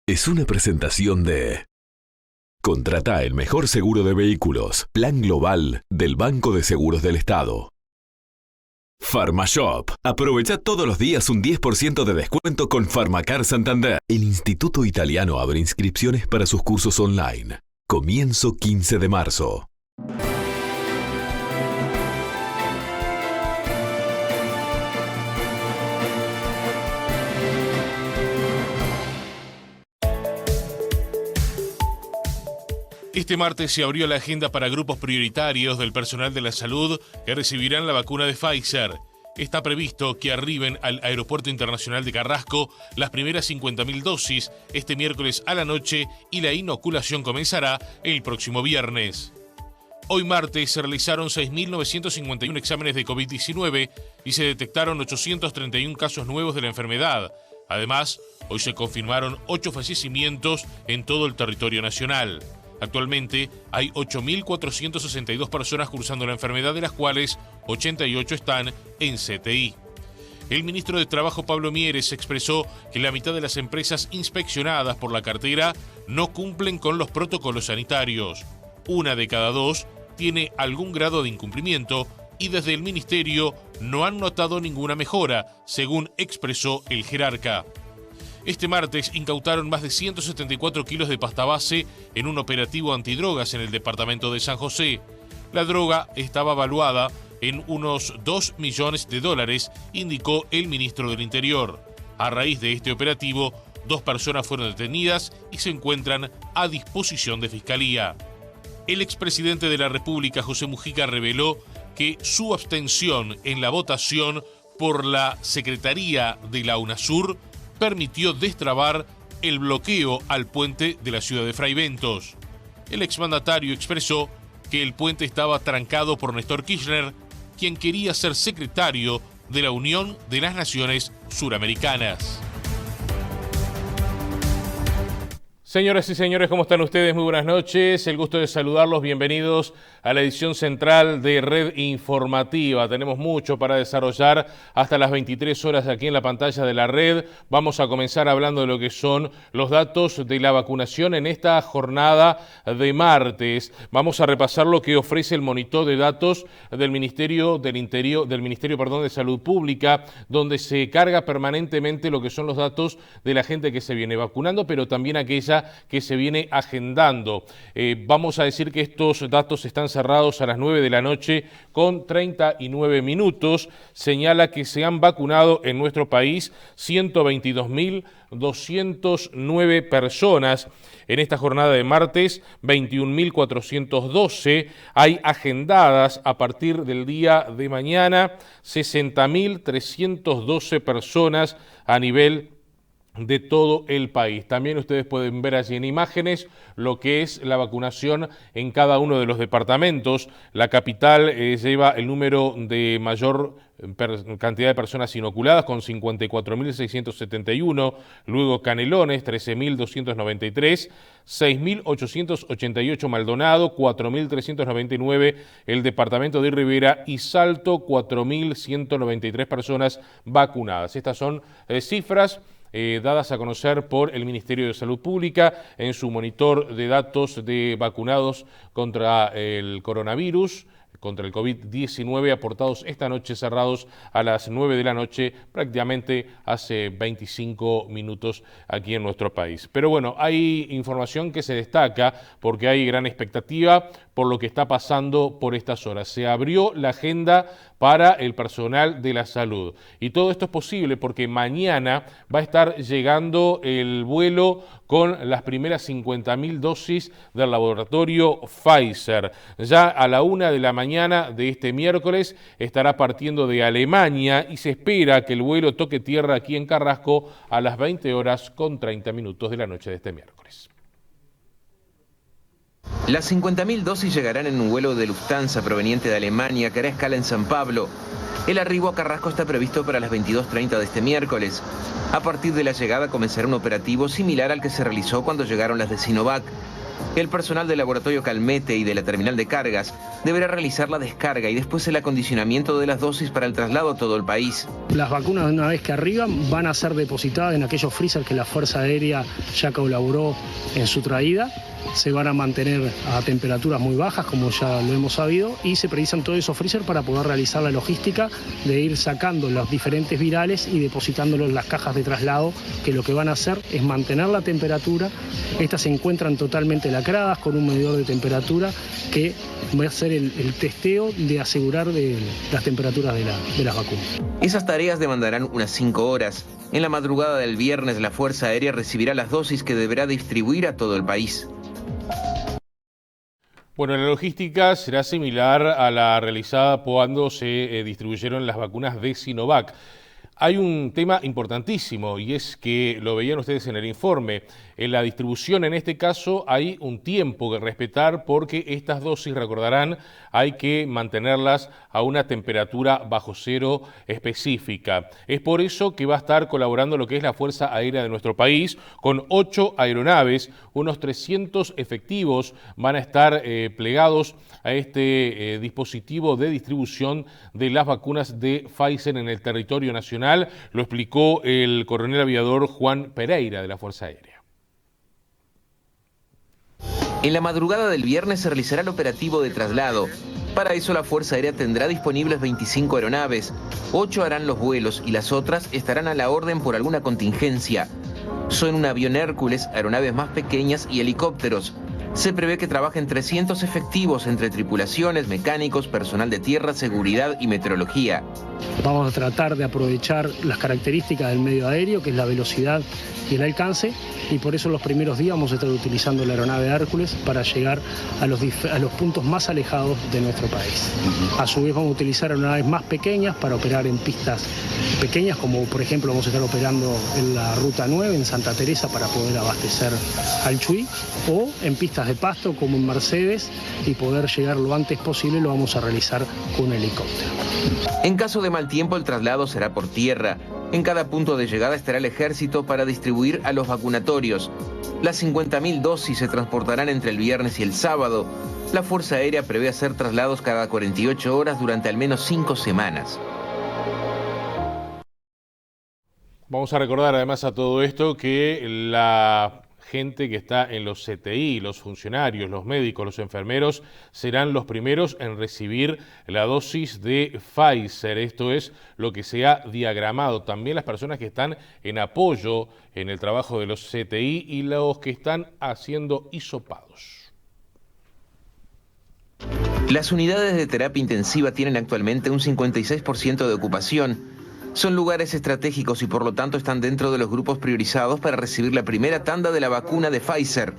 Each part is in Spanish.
es una presentación de... Contrata el mejor seguro de vehículos, Plan Global del Banco de Seguros del Estado. PharmaShop. Aprovecha todos los días un 10% de descuento con Pharmacar Santander. El Instituto Italiano abre inscripciones para sus cursos online. Comienzo 15 de marzo. Este martes se abrió la agenda para grupos prioritarios del personal de la salud que recibirán la vacuna de Pfizer. Está previsto que arriben al Aeropuerto Internacional de Carrasco las primeras 50.000 dosis este miércoles a la noche y la inoculación comenzará el próximo viernes. Hoy martes se realizaron 6.951 exámenes de COVID-19 y se detectaron 831 casos nuevos de la enfermedad. Además, hoy se confirmaron 8 fallecimientos en todo el territorio nacional. Actualmente hay 8.462 personas cursando la enfermedad, de las cuales 88 están en CTI. El ministro de Trabajo, Pablo Mieres, expresó que la mitad de las empresas inspeccionadas por la cartera no cumplen con los protocolos sanitarios. 1 de cada 2 tiene algún grado de incumplimiento y desde el ministerio no han notado ninguna mejora, según expresó el jerarca. Este martes incautaron más de 174 kilos de pasta base en un operativo antidrogas en el departamento de San José. La droga estaba valuada en unos $2 millones, indicó el ministro del Interior. A raíz de este operativo, 2 personas fueron detenidas y se encuentran a disposición de Fiscalía. El expresidente de la República, José Mujica, reveló que su abstención en la votación por la Secretaría de la UNASUR permitió destrabar el bloqueo al puente de la ciudad de Fraiventos. El exmandatario expresó que el puente estaba trancado por Néstor Kirchner, quien quería ser secretario de la Unión de las Naciones Suramericanas. Señoras y señores, ¿cómo están ustedes? Muy buenas noches. El gusto de saludarlos. Bienvenidos a la edición central de Red Informativa. Tenemos mucho para desarrollar hasta las 23 horas aquí en la pantalla de la red. Vamos a comenzar hablando de lo que son los datos de la vacunación en esta jornada de martes. Vamos a repasar lo que ofrece el monitor de datos del Ministerio de Salud Pública, donde se carga permanentemente lo que son los datos de la gente que se viene vacunando, pero también aquella que se viene agendando. Vamos a decir que estos datos están cerrados a las 9 de la noche con 39 minutos. Señala que se han vacunado en nuestro país 122.209 personas. En esta jornada de martes, 21.412. Hay agendadas a partir del día de mañana 60.312 personas a nivel de todo el país. También ustedes pueden ver allí en imágenes lo que es la vacunación en cada uno de los departamentos. La capital lleva el número de mayor cantidad de personas inoculadas con 54.671, luego Canelones 13.293, 6.888 Maldonado, 4.399 el departamento de Rivera y Salto, 4.193 personas vacunadas. Estas son cifras dadas a conocer por el Ministerio de Salud Pública en su monitor de datos de vacunados contra el coronavirus, contra el COVID-19, aportados esta noche, cerrados a las 9 de la noche, prácticamente hace 25 minutos aquí en nuestro país. Pero bueno, hay información que se destaca porque hay gran expectativa por lo que está pasando por estas horas. Se abrió la agenda para el personal de la salud y todo esto es posible porque mañana va a estar llegando el vuelo con las primeras 50.000 dosis del laboratorio Pfizer. Ya a la 1 de la mañana de este miércoles estará partiendo de Alemania y se espera que el vuelo toque tierra aquí en Carrasco a las 20 horas con 30 minutos de la noche de este miércoles. Las 50.000 dosis llegarán en un vuelo de Lufthansa proveniente de Alemania que hará escala en San Pablo. El arribo a Carrasco está previsto para las 22:30 de este miércoles. A partir de la llegada comenzará un operativo similar al que se realizó cuando llegaron las de Sinovac. El personal del laboratorio Calmette y de la terminal de cargas deberá realizar la descarga y después el acondicionamiento de las dosis para el traslado a todo el país. Las vacunas, una vez que arriban, van a ser depositadas en aquellos freezer que la Fuerza Aérea ya colaboró en su traída. Se van a mantener a temperaturas muy bajas, como ya lo hemos sabido, y se precisan todos esos freezer para poder realizar la logística de ir sacando los diferentes virales y depositándolos en las cajas de traslado, que lo que van a hacer es mantener la temperatura. Estas se encuentran totalmente lacradas con un medidor de temperatura que va a hacer el testeo de asegurar de las temperaturas de las vacunas. Esas tareas demandarán unas 5 horas. En la madrugada del viernes, la Fuerza Aérea recibirá las dosis que deberá distribuir a todo el país. Bueno, la logística será similar a la realizada cuando se distribuyeron las vacunas de Sinovac. Hay un tema importantísimo y es que lo veían ustedes en el informe. En la distribución, en este caso, hay un tiempo que respetar porque estas dosis, recordarán, hay que mantenerlas a una temperatura bajo cero específica. Es por eso que va a estar colaborando lo que es la Fuerza Aérea de nuestro país con 8 aeronaves, unos 300 efectivos van a estar plegados a este dispositivo de distribución de las vacunas de Pfizer en el territorio nacional. Lo explicó el coronel aviador Juan Pereira de la Fuerza Aérea. En la madrugada del viernes se realizará el operativo de traslado. Para eso la Fuerza Aérea tendrá disponibles 25 aeronaves. 8 harán los vuelos y las otras estarán a la orden por alguna contingencia. Son un avión Hércules, aeronaves más pequeñas y helicópteros. Se prevé que trabajen 300 efectivos entre tripulaciones, mecánicos, personal de tierra, seguridad y meteorología. Vamos a tratar de aprovechar las características del medio aéreo, que es la velocidad y el alcance, y por eso los primeros días vamos a estar utilizando la aeronave Hércules para llegar a los puntos más alejados de nuestro país. A su vez vamos a utilizar aeronaves más pequeñas para operar en pistas pequeñas, como por ejemplo vamos a estar operando en la Ruta 9 en Santa Teresa para poder abastecer al Chuy, o en pistas de pasto como en Mercedes, y poder llegar lo antes posible lo vamos a realizar con un helicóptero. En caso de mal tiempo, el traslado será por tierra. En cada punto de llegada estará el ejército para distribuir a los vacunatorios. Las 50.000 dosis se transportarán entre el viernes y el sábado. La Fuerza Aérea prevé hacer traslados cada 48 horas durante al menos 5 semanas. Vamos a recordar además a todo esto que la gente que está en los CTI, los funcionarios, los médicos, los enfermeros, serán los primeros en recibir la dosis de Pfizer. Esto es lo que se ha diagramado. También las personas que están en apoyo en el trabajo de los CTI y los que están haciendo hisopados. Las unidades de terapia intensiva tienen actualmente un 56% de ocupación. Son lugares estratégicos y por lo tanto están dentro de los grupos priorizados para recibir la primera tanda de la vacuna de Pfizer.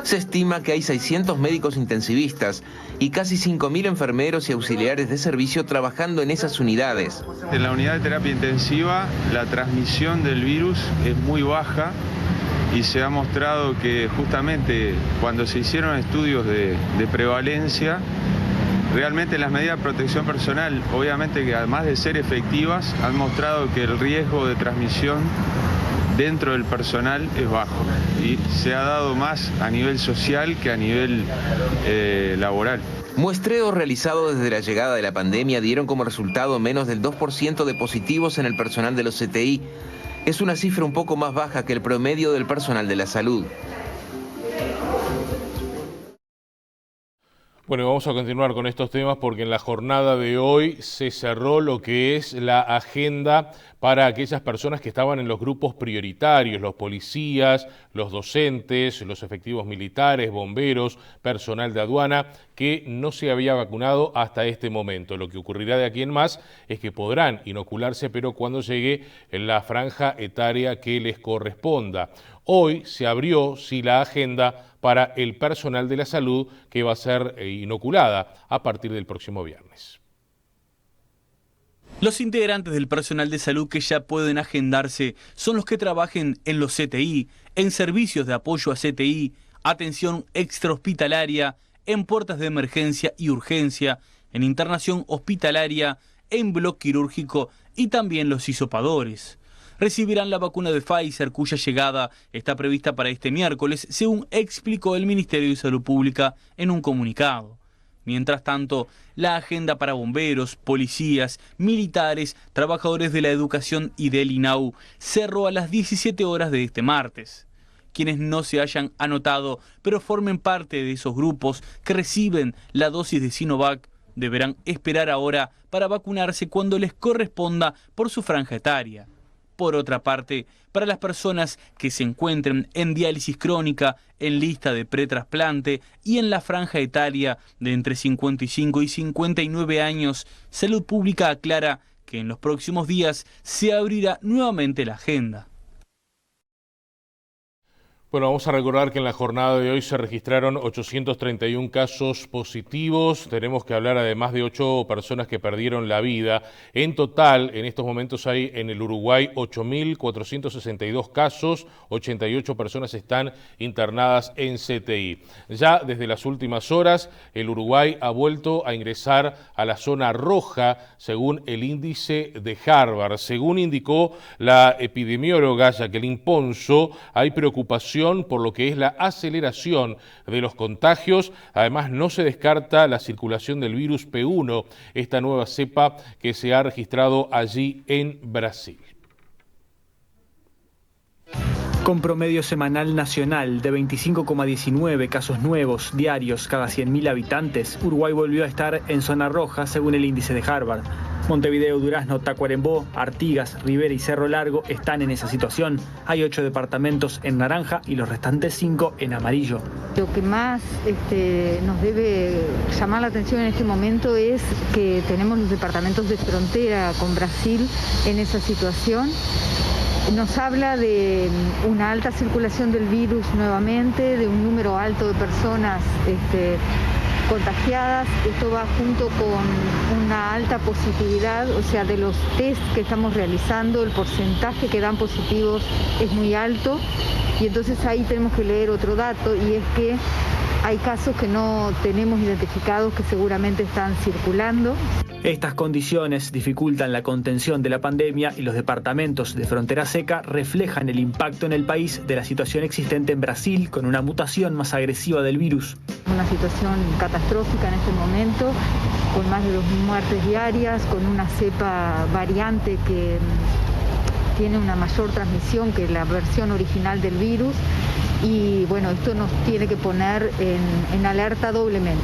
Se estima que hay 600 médicos intensivistas y casi 5.000 enfermeros y auxiliares de servicio trabajando en esas unidades. En la unidad de terapia intensiva la transmisión del virus es muy baja y se ha mostrado que justamente cuando se hicieron estudios de prevalencia, realmente las medidas de protección personal, obviamente que además de ser efectivas, han mostrado que el riesgo de transmisión dentro del personal es bajo y se ha dado más a nivel social que a nivel laboral. Muestreos realizados desde la llegada de la pandemia dieron como resultado menos del 2% de positivos en el personal de los CTI. Es una cifra un poco más baja que el promedio del personal de la salud. Bueno, vamos a continuar con estos temas porque en la jornada de hoy se cerró lo que es la agenda para aquellas personas que estaban en los grupos prioritarios, los policías, los docentes, los efectivos militares, bomberos, personal de aduana, que no se había vacunado hasta este momento. Lo que ocurrirá de aquí en más es que podrán inocularse, pero cuando llegue en la franja etaria que les corresponda. Hoy se abrió, sí, la agenda para el personal de la salud que va a ser inoculada a partir del próximo viernes. Los integrantes del personal de salud que ya pueden agendarse son los que trabajen en los CTI, en servicios de apoyo a CTI, atención extrahospitalaria, en puertas de emergencia y urgencia, en internación hospitalaria, en bloque quirúrgico y también los hisopadores. recibirán la vacuna de Pfizer, cuya llegada está prevista para este miércoles, según explicó el Ministerio de Salud Pública en un comunicado. Mientras tanto, la agenda para bomberos, policías, militares, trabajadores de la educación y del INAU cerró a las 17 horas de este martes. Quienes no se hayan anotado, pero formen parte de esos grupos que reciben la dosis de Sinovac, deberán esperar ahora para vacunarse cuando les corresponda por su franja etaria. Por otra parte, para las personas que se encuentren en diálisis crónica, en lista de pretrasplante y en la franja etaria de entre 55 y 59 años, Salud Pública aclara que en los próximos días se abrirá nuevamente la agenda. Bueno, vamos a recordar que en la jornada de hoy se registraron 831 casos positivos. Tenemos que hablar además de 8 personas que perdieron la vida. En total, en estos momentos hay en el Uruguay 8.462 casos, 88 personas están internadas en CTI. Ya desde las últimas horas, el Uruguay ha vuelto a ingresar a la zona roja, según el índice de Harvard. Según indicó la epidemióloga Jacqueline Ponzo, hay preocupación por lo que es la aceleración de los contagios. Además, no se descarta la circulación del virus P1, esta nueva cepa que se ha registrado allí en Brasil. Con promedio semanal nacional de 25,19 casos nuevos diarios cada 100.000 habitantes, Uruguay volvió a estar en zona roja según el índice de Harvard. Montevideo, Durazno, Tacuarembó, Artigas, Rivera y Cerro Largo están en esa situación. Hay 8 departamentos en naranja y los restantes 5 en amarillo. Lo que más nos debe llamar la atención en este momento es que tenemos los departamentos de frontera con Brasil en esa situación. Nos habla de una alta circulación del virus nuevamente, de un número alto de personas contagiadas. Esto va junto con una alta positividad, o sea, de los test que estamos realizando, el porcentaje que dan positivos es muy alto. Y entonces ahí tenemos que leer otro dato, y es que hay casos que no tenemos identificados que seguramente están circulando. Estas condiciones dificultan la contención de la pandemia y los departamentos de frontera seca reflejan el impacto en el país de la situación existente en Brasil con una mutación más agresiva del virus. Una situación catastrófica en este momento, con más de 2.000 muertes diarias, con una cepa variante que tiene una mayor transmisión que la versión original del virus. Y bueno, esto nos tiene que poner en alerta doblemente,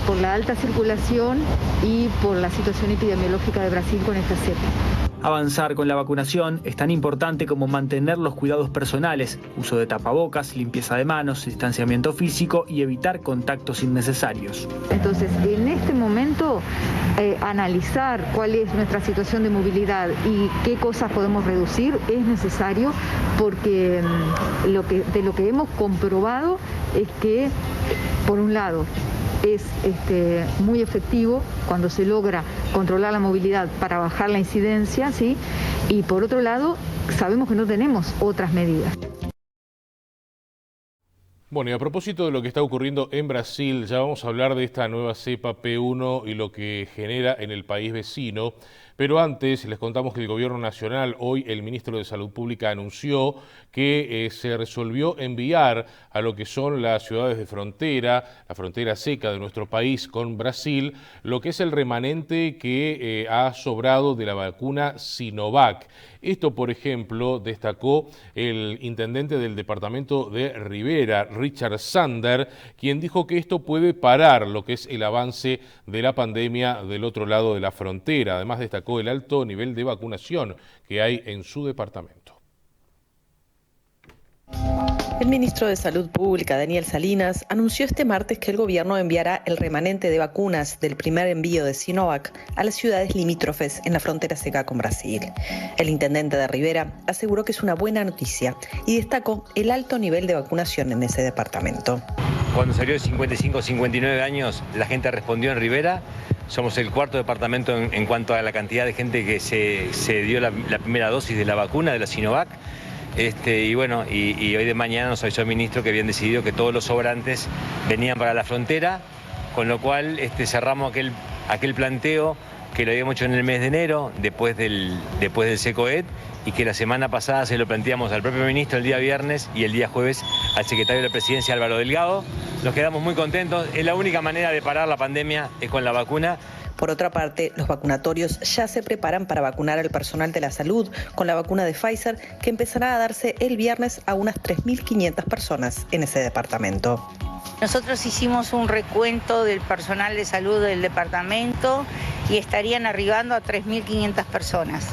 por la alta circulación y por la situación epidemiológica de Brasil con esta cepa. Avanzar con la vacunación es tan importante como mantener los cuidados personales, uso de tapabocas, limpieza de manos, distanciamiento físico y evitar contactos innecesarios. Entonces, en este momento, analizar cuál es nuestra situación de movilidad y qué cosas podemos reducir es necesario, porque de lo que hemos comprobado es que, por un lado, es muy efectivo cuando se logra controlar la movilidad para bajar la incidencia, ¿sí? Y por otro lado, sabemos que no tenemos otras medidas. Bueno, y a propósito de lo que está ocurriendo en Brasil, ya vamos a hablar de esta nueva cepa P1 y lo que genera en el país vecino. Pero antes les contamos que el Gobierno Nacional, hoy el Ministro de Salud Pública anunció que se resolvió enviar a lo que son las ciudades de frontera, la frontera seca de nuestro país con Brasil, lo que es el remanente que ha sobrado de la vacuna Sinovac. Esto, por ejemplo, destacó el intendente del departamento de Rivera, Richard Sander, quien dijo que esto puede parar lo que es el avance de la pandemia del otro lado de la frontera. Además, destacó el alto nivel de vacunación que hay en su departamento. El ministro de Salud Pública, Daniel Salinas, anunció este martes que el gobierno enviará el remanente de vacunas del primer envío de Sinovac a las ciudades limítrofes en la frontera seca con Brasil. El intendente de Rivera aseguró que es una buena noticia y destacó el alto nivel de vacunación en ese departamento. Cuando salió de 55 a 59 años, la gente respondió en Rivera. Somos el cuarto departamento en cuanto a la cantidad de gente que se dio la primera dosis de la vacuna, de la Sinovac. Y hoy de mañana nos avisó el ministro que habían decidido que todos los sobrantes venían para la frontera, con lo cual cerramos aquel planteo que lo habíamos hecho en el mes de enero, después del SECOED, y que la semana pasada se lo planteamos al propio ministro el día viernes y el día jueves al secretario de la Presidencia, Álvaro Delgado. Nos quedamos muy contentos. Es la única manera de parar la pandemia, es con la vacuna. Por otra parte, los vacunatorios ya se preparan para vacunar al personal de la salud con la vacuna de Pfizer, que empezará a darse el viernes a unas 3.500 personas en ese departamento. Nosotros hicimos un recuento del personal de salud del departamento y estarían arribando a 3.500 personas.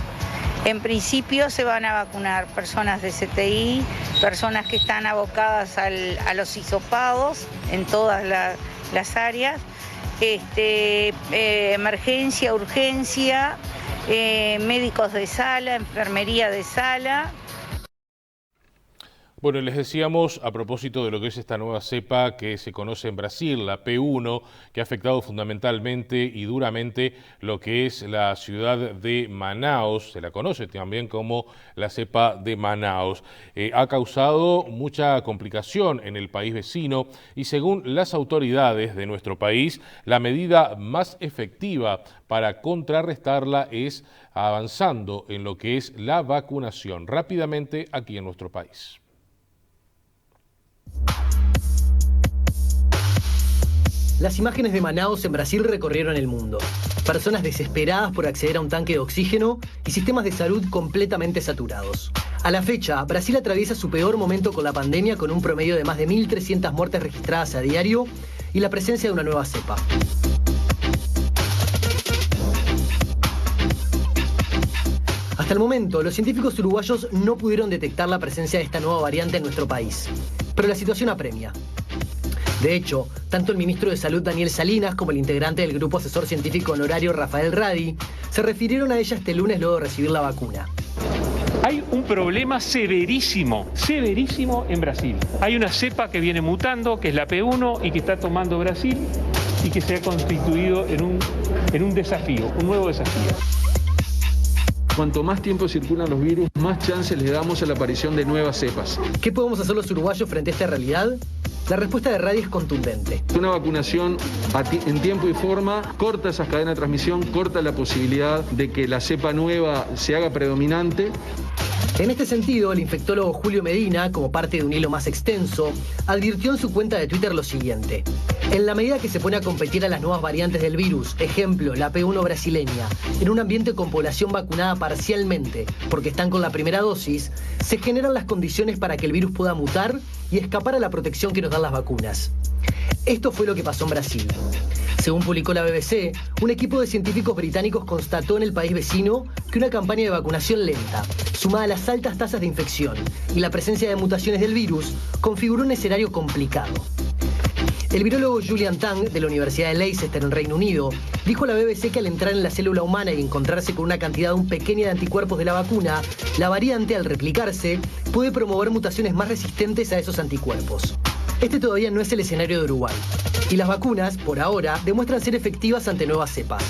En principio se van a vacunar personas de CTI, personas que están abocadas a los hisopados en todas las áreas, emergencia, urgencia, médicos de sala, enfermería de sala. Bueno, les decíamos a propósito de lo que es esta nueva cepa que se conoce en Brasil, la P1, que ha afectado fundamentalmente y duramente lo que es la ciudad de Manaus, se la conoce también como la cepa de Manaus. Ha causado mucha complicación en el país vecino y según las autoridades de nuestro país, la medida más efectiva para contrarrestarla es avanzando en lo que es la vacunación rápidamente aquí en nuestro país. Las imágenes de Manaus en Brasil recorrieron el mundo. Personas desesperadas por acceder a un tanque de oxígeno y sistemas de salud completamente saturados. A la fecha, Brasil atraviesa su peor momento con la pandemia, con un promedio de más de 1.300 muertes registradas a diario y la presencia de una nueva cepa. Hasta el momento, los científicos uruguayos no pudieron detectar la presencia de esta nueva variante en nuestro país. Pero la situación apremia. De hecho, tanto el ministro de Salud Daniel Salinas como el integrante del Grupo Asesor Científico Honorario Rafael Radi se refirieron a ella este lunes luego de recibir la vacuna. Hay un problema severísimo en Brasil. Hay una cepa que viene mutando, que es la P1 y que está tomando Brasil y que se ha constituido en un desafío, un nuevo desafío. Cuanto más tiempo circulan los virus, más chances le damos a la aparición de nuevas cepas. ¿Qué podemos hacer los uruguayos frente a esta realidad? La respuesta de Radi es contundente. Una vacunación en tiempo y forma corta esas cadenas de transmisión, corta la posibilidad de que la cepa nueva se haga predominante. En este sentido, el infectólogo Julio Medina, como parte de un hilo más extenso, advirtió en su cuenta de Twitter lo siguiente: en la medida que se pone a competir a las nuevas variantes del virus, ejemplo, la P1 brasileña, en un ambiente con población vacunada parcialmente porque están con la primera dosis, se generan las condiciones para que el virus pueda mutar y escapar a la protección que nos dan las vacunas. Esto fue lo que pasó en Brasil. Según publicó la BBC, un equipo de científicos británicos constató en el país vecino que una campaña de vacunación lenta, sumada a las altas tasas de infección y la presencia de mutaciones del virus, configuró un escenario complicado. El virólogo Julian Tang, de la Universidad de Leicester en Reino Unido, dijo a la BBC que al entrar en la célula humana y encontrarse con una cantidad aún pequeña de anticuerpos de la vacuna, la variante, al replicarse, puede promover mutaciones más resistentes a esos anticuerpos. Este todavía no es el escenario de Uruguay. Y las vacunas, por ahora, demuestran ser efectivas ante nuevas cepas.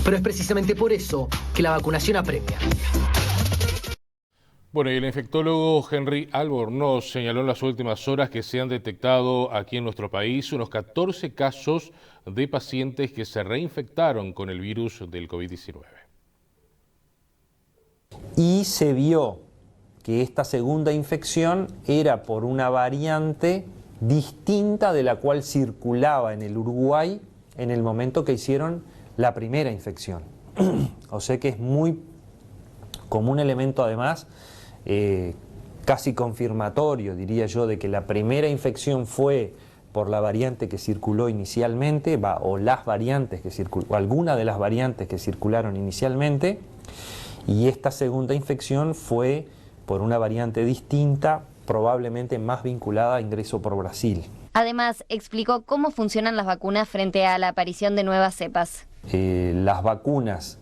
Pero es precisamente por eso que la vacunación apremia. Bueno, y el infectólogo Henry Albornoz señaló en las últimas horas que se han detectado aquí en nuestro país unos 14 casos de pacientes que se reinfectaron con el virus del COVID-19. Y se vio que esta segunda infección era por una variante distinta de la cual circulaba en el Uruguay en el momento que hicieron la primera infección. O sea que es muy como un elemento además casi confirmatorio, diría yo, de que la primera infección fue por la variante que circuló inicialmente, o las variantes que o alguna de las variantes que circularon inicialmente, y esta segunda infección fue por una variante distinta, probablemente más vinculada a ingreso por Brasil. Además, explicó cómo funcionan las vacunas frente a la aparición de nuevas cepas. Las vacunas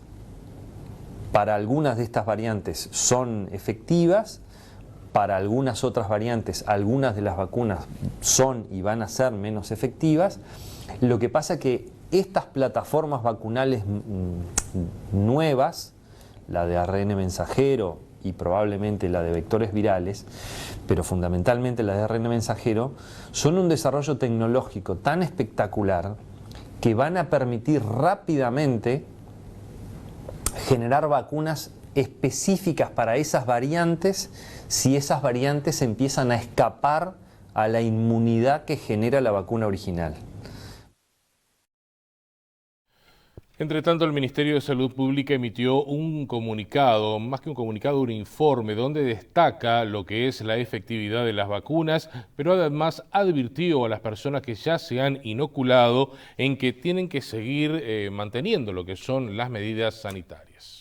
para algunas de estas variantes son efectivas, para algunas otras variantes, algunas de las vacunas son y van a ser menos efectivas. Lo que pasa es que estas plataformas vacunales nuevas, la de ARN mensajero y probablemente la de vectores virales, pero fundamentalmente la de ARN mensajero, son un desarrollo tecnológico tan espectacular que van a permitir rápidamente generar vacunas específicas para esas variantes si esas variantes empiezan a escapar a la inmunidad que genera la vacuna original. Entre tanto, el Ministerio de Salud Pública emitió un comunicado, más que un comunicado, un informe, donde destaca lo que es la efectividad de las vacunas, pero además advirtió a las personas que ya se han inoculado en que tienen que seguir manteniendo lo que son las medidas sanitarias.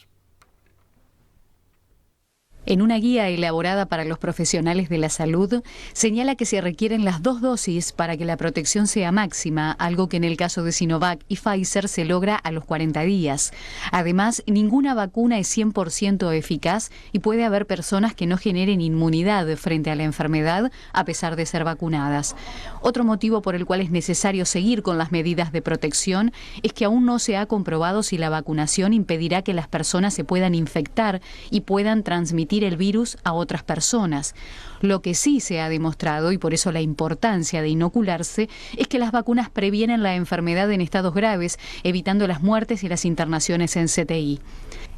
En una guía elaborada para los profesionales de la salud, señala que se requieren las 2 dosis para que la protección sea máxima, algo que en el caso de Sinovac y Pfizer se logra a los 40 días. Además, ninguna vacuna es 100% eficaz y puede haber personas que no generen inmunidad frente a la enfermedad a pesar de ser vacunadas. Otro motivo por el cual es necesario seguir con las medidas de protección es que aún no se ha comprobado si la vacunación impedirá que las personas se puedan infectar y puedan transmitir el virus a otras personas. Lo que sí se ha demostrado, y por eso la importancia de inocularse, es que las vacunas previenen la enfermedad en estados graves, evitando las muertes y las internaciones en CTI.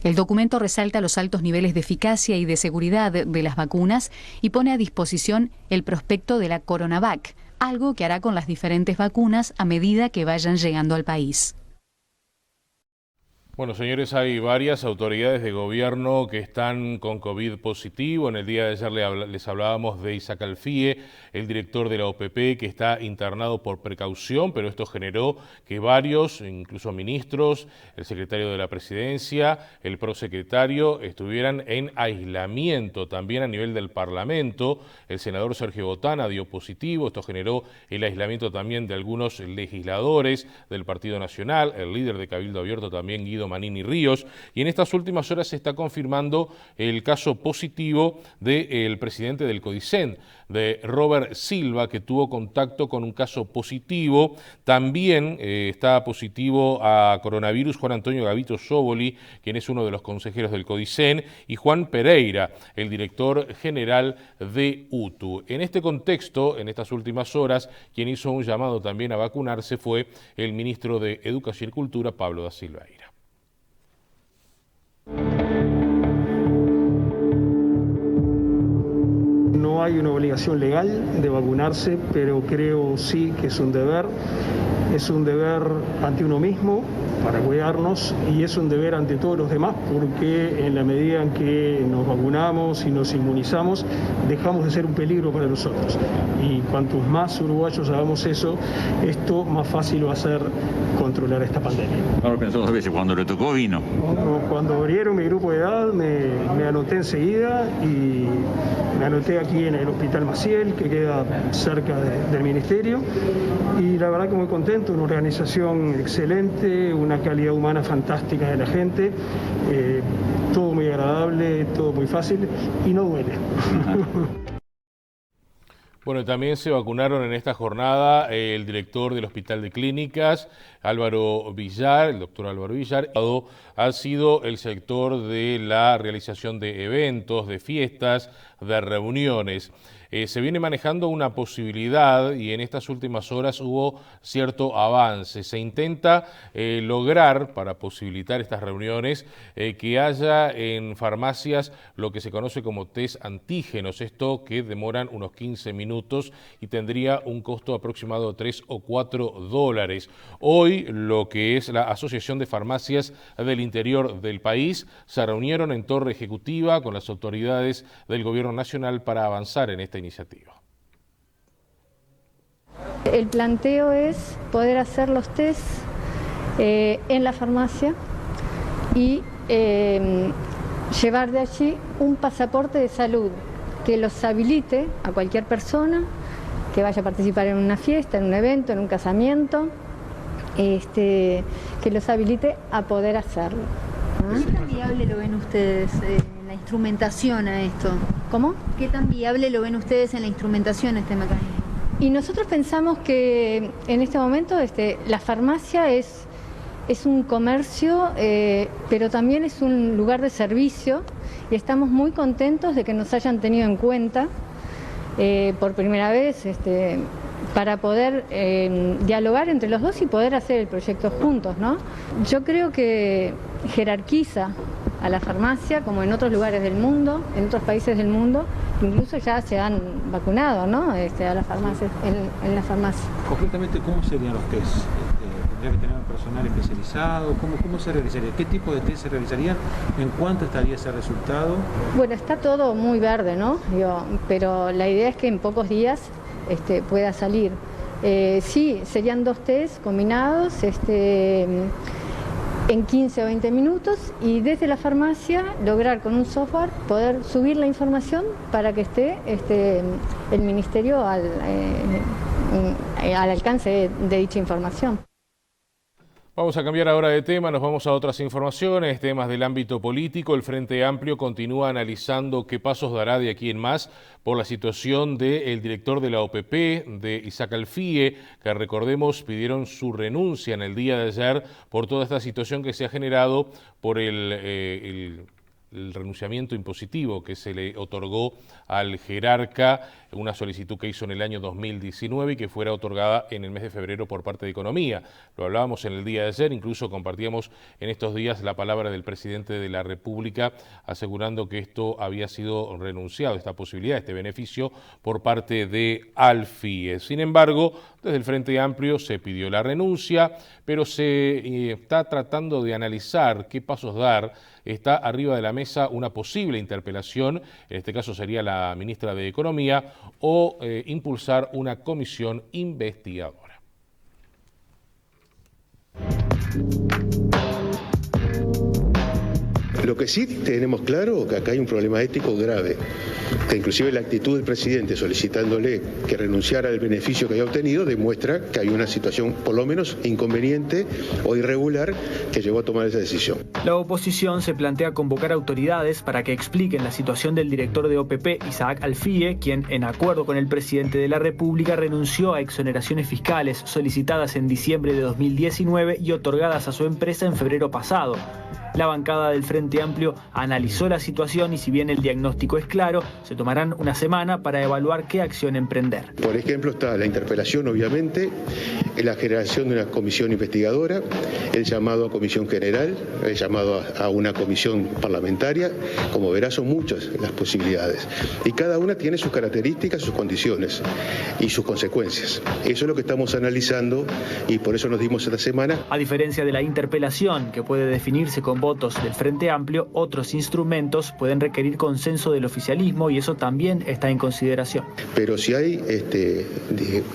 El documento resalta los altos niveles de eficacia y de seguridad de las vacunas y pone a disposición el prospecto de la CoronaVac, algo que hará con las diferentes vacunas a medida que vayan llegando al país. Bueno, señores, hay varias autoridades de gobierno que están con COVID positivo. En el día de ayer les hablábamos de Isaac Alfie, el director de la OPP, que está internado por precaución, pero esto generó que varios, incluso ministros, el secretario de la Presidencia, el prosecretario, estuvieran en aislamiento. También a nivel del Parlamento, el senador Sergio Botana dio positivo. Esto generó el aislamiento también de algunos legisladores del Partido Nacional, el líder de Cabildo Abierto también, Guido Manini Ríos, y en estas últimas horas se está confirmando el caso positivo del presidente del CODICEN, de Robert Silva, que tuvo contacto con un caso positivo. También está positivo a coronavirus Juan Antonio Gavito Scioboli, quien es uno de los consejeros del CODICEN, y Juan Pereira, el director general de UTU. En este contexto, en estas últimas horas, quien hizo un llamado también a vacunarse fue el ministro de Educación y Cultura, Pablo da Silveira. No hay una obligación legal de vacunarse, pero creo sí que es un deber ante uno mismo para cuidarnos y es un deber ante todos los demás, porque en la medida en que nos vacunamos y nos inmunizamos, dejamos de ser un peligro para nosotros. Y cuantos más uruguayos hagamos eso, esto más fácil va a ser controlar esta pandemia. No lo pensó 2 veces, cuando le tocó vino. Cuando abrieron mi grupo de edad me anoté enseguida y me anoté aquí en el Hospital Maciel, que queda cerca del Ministerio, y la verdad que muy contento, una organización excelente, una calidad humana fantástica de la gente, todo muy agradable, todo muy fácil y no duele. Bueno, también se vacunaron en esta jornada el director del Hospital de Clínicas, Álvaro Villar, el doctor Álvaro Villar. Ha sido el sector de la realización de eventos, de fiestas, de reuniones. Se viene manejando una posibilidad y en estas últimas horas hubo cierto avance. Se intenta lograr, para posibilitar estas reuniones, que haya en farmacias lo que se conoce como test antígenos. Esto que demoran unos 15 minutos y tendría un costo aproximado de $3 o $4. Hoy lo que es la Asociación de Farmacias del Interior del país se reunieron en Torre Ejecutiva con las autoridades del Gobierno Nacional para avanzar en esta iniciativa. El planteo es poder hacer los test en la farmacia y llevar de allí un pasaporte de salud que los habilite a cualquier persona que vaya a participar en una fiesta, en un evento, en un casamiento, que los habilite a poder hacerlo. ¿Qué tan viable lo ven ustedes en la instrumentación a esto? ¿Cómo? ¿Qué tan viable lo ven ustedes en la instrumentación a este mecanismo? Y nosotros pensamos que en este momento la farmacia es un comercio, pero también es un lugar de servicio y estamos muy contentos de que nos hayan tenido en cuenta por primera vez para poder dialogar entre los dos y poder hacer el proyecto juntos, ¿no? Yo creo que jerarquiza a la farmacia, como en otros lugares del mundo, en otros países del mundo, incluso ya se han vacunado, ¿no? A las farmacias, en la farmacia. Concretamente, ¿cómo serían los test? ¿Tendría que tener un personal especializado? ¿Cómo se realizaría? ¿Qué tipo de test se realizarían? ¿En cuánto estaría ese resultado? Bueno, está todo muy verde, ¿no? Pero la idea es que en pocos días pueda salir. Sí, serían 2 test combinados, en 15 o 20 minutos, y desde la farmacia lograr con un software poder subir la información para que esté el ministerio al alcance de dicha información. Vamos a cambiar ahora de tema, nos vamos a otras informaciones, temas del ámbito político. El Frente Amplio continúa analizando qué pasos dará de aquí en más por la situación del director de la OPP, de Isaac Alfie, que recordemos pidieron su renuncia en el día de ayer por toda esta situación que se ha generado por el renunciamiento impositivo que se le otorgó al jerarca, una solicitud que hizo en el año 2019 y que fuera otorgada en el mes de febrero por parte de Economía. Lo hablábamos en el día de ayer, incluso compartíamos en estos días la palabra del presidente de la República asegurando que esto había sido renunciado, esta posibilidad, este beneficio por parte de Alfie. Sin embargo, desde el Frente Amplio se pidió la renuncia, pero se está tratando de analizar qué pasos dar. Está arriba de la mesa una posible interpelación, en este caso sería la ministra de Economía, o impulsar una comisión investigadora. Lo que sí tenemos claro es que acá hay un problema ético grave, que inclusive la actitud del presidente solicitándole que renunciara al beneficio que había obtenido demuestra que hay una situación por lo menos inconveniente o irregular que llevó a tomar esa decisión. La oposición se plantea convocar autoridades para que expliquen la situación del director de OPP, Isaac Alfie, quien, en acuerdo con el presidente de la República, renunció a exoneraciones fiscales solicitadas en diciembre de 2019 y otorgadas a su empresa en febrero pasado. La bancada del Frente Amplio analizó la situación y, si bien el diagnóstico es claro, se tomarán una semana para evaluar qué acción emprender. Por ejemplo, está la interpelación, obviamente, la generación de una comisión investigadora, el llamado a comisión general, el llamado a una comisión parlamentaria. Como verás, son muchas las posibilidades. Y cada una tiene sus características, sus condiciones y sus consecuencias. Eso es lo que estamos analizando y por eso nos dimos esta semana. A diferencia de la interpelación, que puede definirse con votos del Frente Amplio, otros instrumentos pueden requerir consenso del oficialismo y eso también está en consideración. Pero si hay,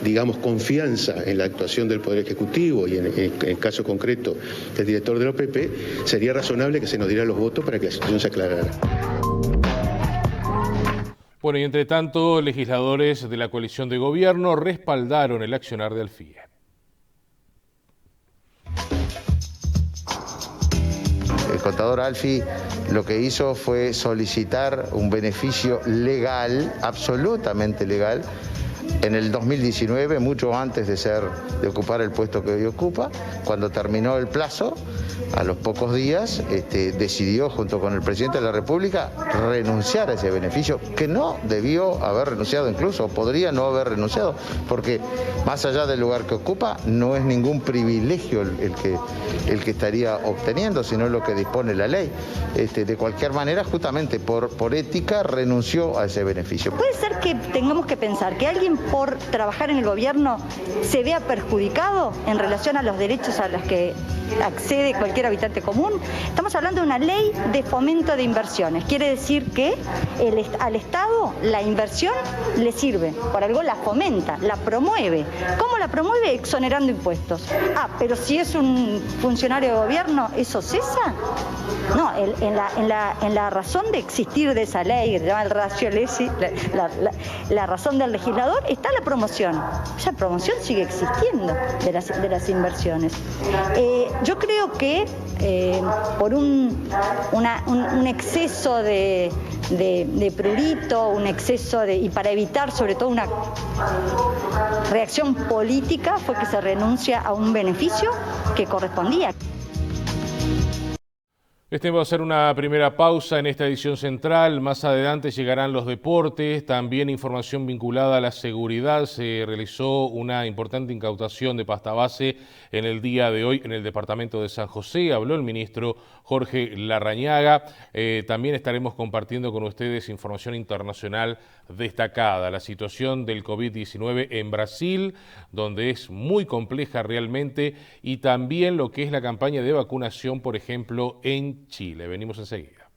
digamos, confianza en la actuación del Poder Ejecutivo y en el caso concreto del director de la OPP, sería razonable que se nos dieran los votos para que la situación se aclarara. Bueno, y entre tanto, legisladores de la coalición de gobierno respaldaron el accionar de Alfie. El contador Alfie lo que hizo fue solicitar un beneficio legal, absolutamente legal, en el 2019, mucho antes de ocupar el puesto que hoy ocupa. Cuando terminó el plazo, a los pocos días, decidió, junto con el presidente de la República, renunciar a ese beneficio, que no debió haber renunciado, incluso podría no haber renunciado, porque más allá del lugar que ocupa, no es ningún privilegio el que estaría obteniendo, sino lo que dispone la ley. De cualquier manera, justamente por ética, renunció a ese beneficio. Puede ser que tengamos que pensar que alguien por trabajar en el gobierno se vea perjudicado en relación a los derechos a los que accede cualquier habitante común. Estamos hablando de una ley de fomento de inversiones. Quiere decir que al Estado la inversión le sirve, por algo la fomenta, la promueve. ¿Cómo la promueve? Exonerando impuestos. Pero si es un funcionario de gobierno, ¿eso cesa? No, en la razón de existir de esa ley, que se llama el ratio lesi, la razón del legislador, está la promoción. Esa promoción sigue existiendo de las inversiones. Yo creo que por un exceso de prurito, un exceso y para evitar sobre todo una reacción política, fue que se renuncia a un beneficio que correspondía. Este va a ser una primera pausa en esta edición central. Más adelante llegarán los deportes, también información vinculada a la seguridad. Se realizó una importante incautación de pasta base en el día de hoy en el departamento de San José. Habló el ministro Jorge Larrañaga. También estaremos compartiendo con ustedes información internacional destacada. La situación del COVID-19 en Brasil, donde es muy compleja realmente, y también lo que es la campaña de vacunación, por ejemplo, en Chile. Venimos enseguida.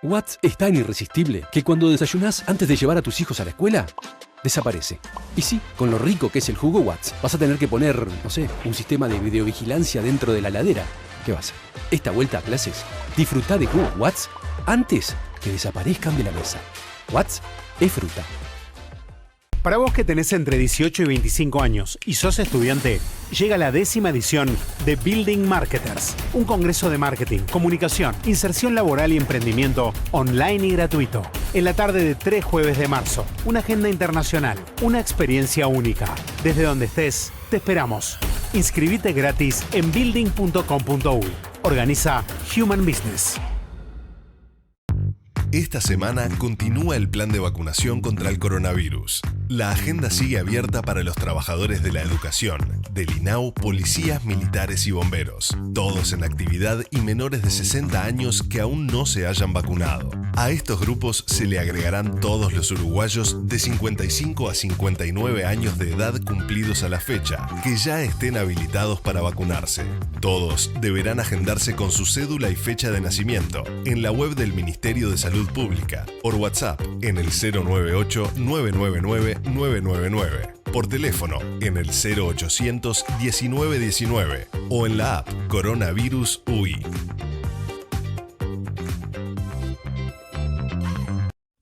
Watts es tan irresistible que cuando desayunás antes de llevar a tus hijos a la escuela, desaparece. Y sí, con lo rico que es el jugo Watts, vas a tener que poner, no sé, un sistema de videovigilancia dentro de la heladera. ¿Qué vas? Esta vuelta a clases, disfrutá de jugo Watts antes que desaparezcan de la mesa. Watts es fruta. Para vos que tenés entre 18 y 25 años y sos estudiante, llega la 10ª edición de Building Marketers, un congreso de marketing, comunicación, inserción laboral y emprendimiento online y gratuito. En la tarde de 3 jueves de marzo, una agenda internacional, una experiencia única. Desde donde estés, te esperamos. Inscribite gratis en building.com.uy. Organiza Human Business. Esta semana continúa el plan de vacunación contra el coronavirus. La agenda sigue abierta para los trabajadores de la educación, del INAU, policías, militares y bomberos, todos en actividad y menores de 60 años que aún no se hayan vacunado. A estos grupos se le agregarán todos los uruguayos de 55 a 59 años de edad cumplidos a la fecha, que ya estén habilitados para vacunarse. Todos deberán agendarse con su cédula y fecha de nacimiento en la web del Ministerio de Salud Pública, por WhatsApp en el 098-999-999, por teléfono en el 0800 1919 o en la app Coronavirus UI.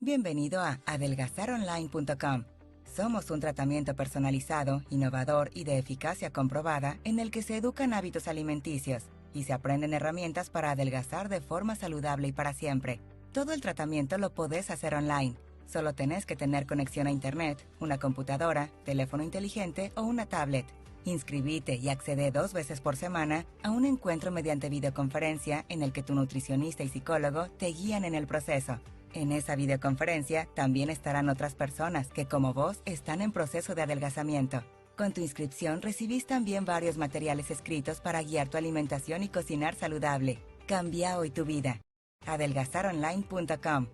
Bienvenido a adelgazaronline.com. Somos un tratamiento personalizado, innovador y de eficacia comprobada en el que se educan hábitos alimenticios y se aprenden herramientas para adelgazar de forma saludable y para siempre. Todo el tratamiento lo podés hacer online. Solo tenés que tener conexión a internet, una computadora, teléfono inteligente o una tablet. Inscribite y accede 2 veces por semana a un encuentro mediante videoconferencia en el que tu nutricionista y psicólogo te guían en el proceso. En esa videoconferencia también estarán otras personas que, como vos, están en proceso de adelgazamiento. Con tu inscripción recibís también varios materiales escritos para guiar tu alimentación y cocinar saludable. Cambia hoy tu vida. adelgazaronline.com.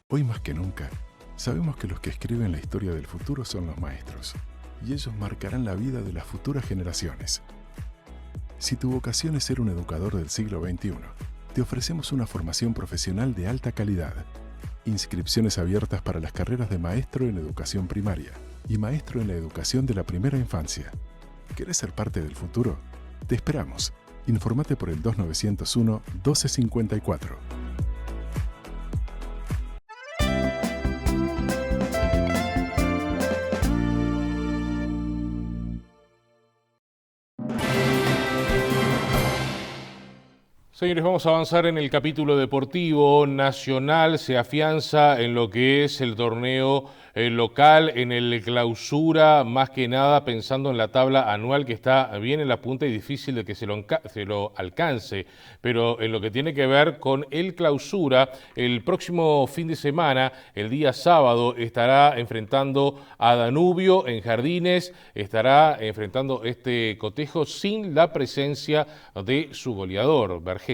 Hoy más que nunca, sabemos que los que escriben la historia del futuro son los maestros, y ellos marcarán la vida de las futuras generaciones. Si tu vocación es ser un educador del siglo XXI, te ofrecemos una formación profesional de alta calidad. Inscripciones abiertas para las carreras de maestro en educación primaria y maestro en la educación de la primera infancia. ¿Querés ser parte del futuro? Te esperamos. Informate por el 2901-1254. Señores, vamos a avanzar en el capítulo deportivo. Nacional se afianza en lo que es el torneo local, en el clausura, más que nada pensando en la tabla anual que está bien en la punta y difícil de que se lo alcance, pero en lo que tiene que ver con el clausura, el próximo fin de semana, el día sábado, estará enfrentando a Danubio en Jardines, estará enfrentando este cotejo sin la presencia de su goleador, Vergesio.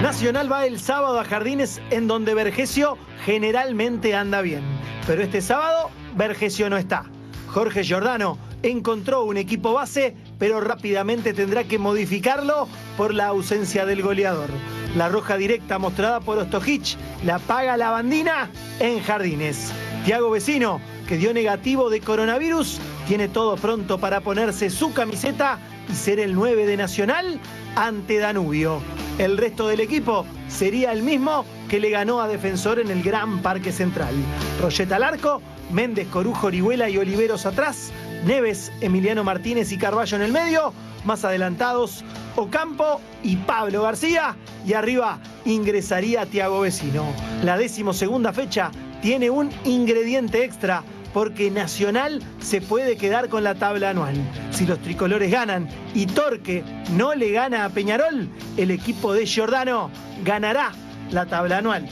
Nacional va el sábado a Jardines, en donde Vergesio generalmente anda bien. Pero este sábado, Vergesio no está. Jorge Giordano encontró un equipo base, pero rápidamente tendrá que modificarlo por la ausencia del goleador. La roja directa mostrada por Ostojic la paga la Bandina en Jardines. Thiago Vecino, que dio negativo de coronavirus, tiene todo pronto para ponerse su camiseta y ser el 9 de Nacional ante Danubio. El resto del equipo sería el mismo que le ganó a Defensor en el Gran Parque Central. Royeta al arco, Méndez, Corujo, Orihuela y Oliveros atrás, Neves, Emiliano Martínez y Carballo en el medio. Más adelantados, Ocampo y Pablo García. Y arriba ingresaría Thiago Vecino. La 12ª fecha tiene un ingrediente extra, porque Nacional se puede quedar con la tabla anual. Si los tricolores ganan y Torque no le gana a Peñarol, el equipo de Giordano ganará la tabla anual.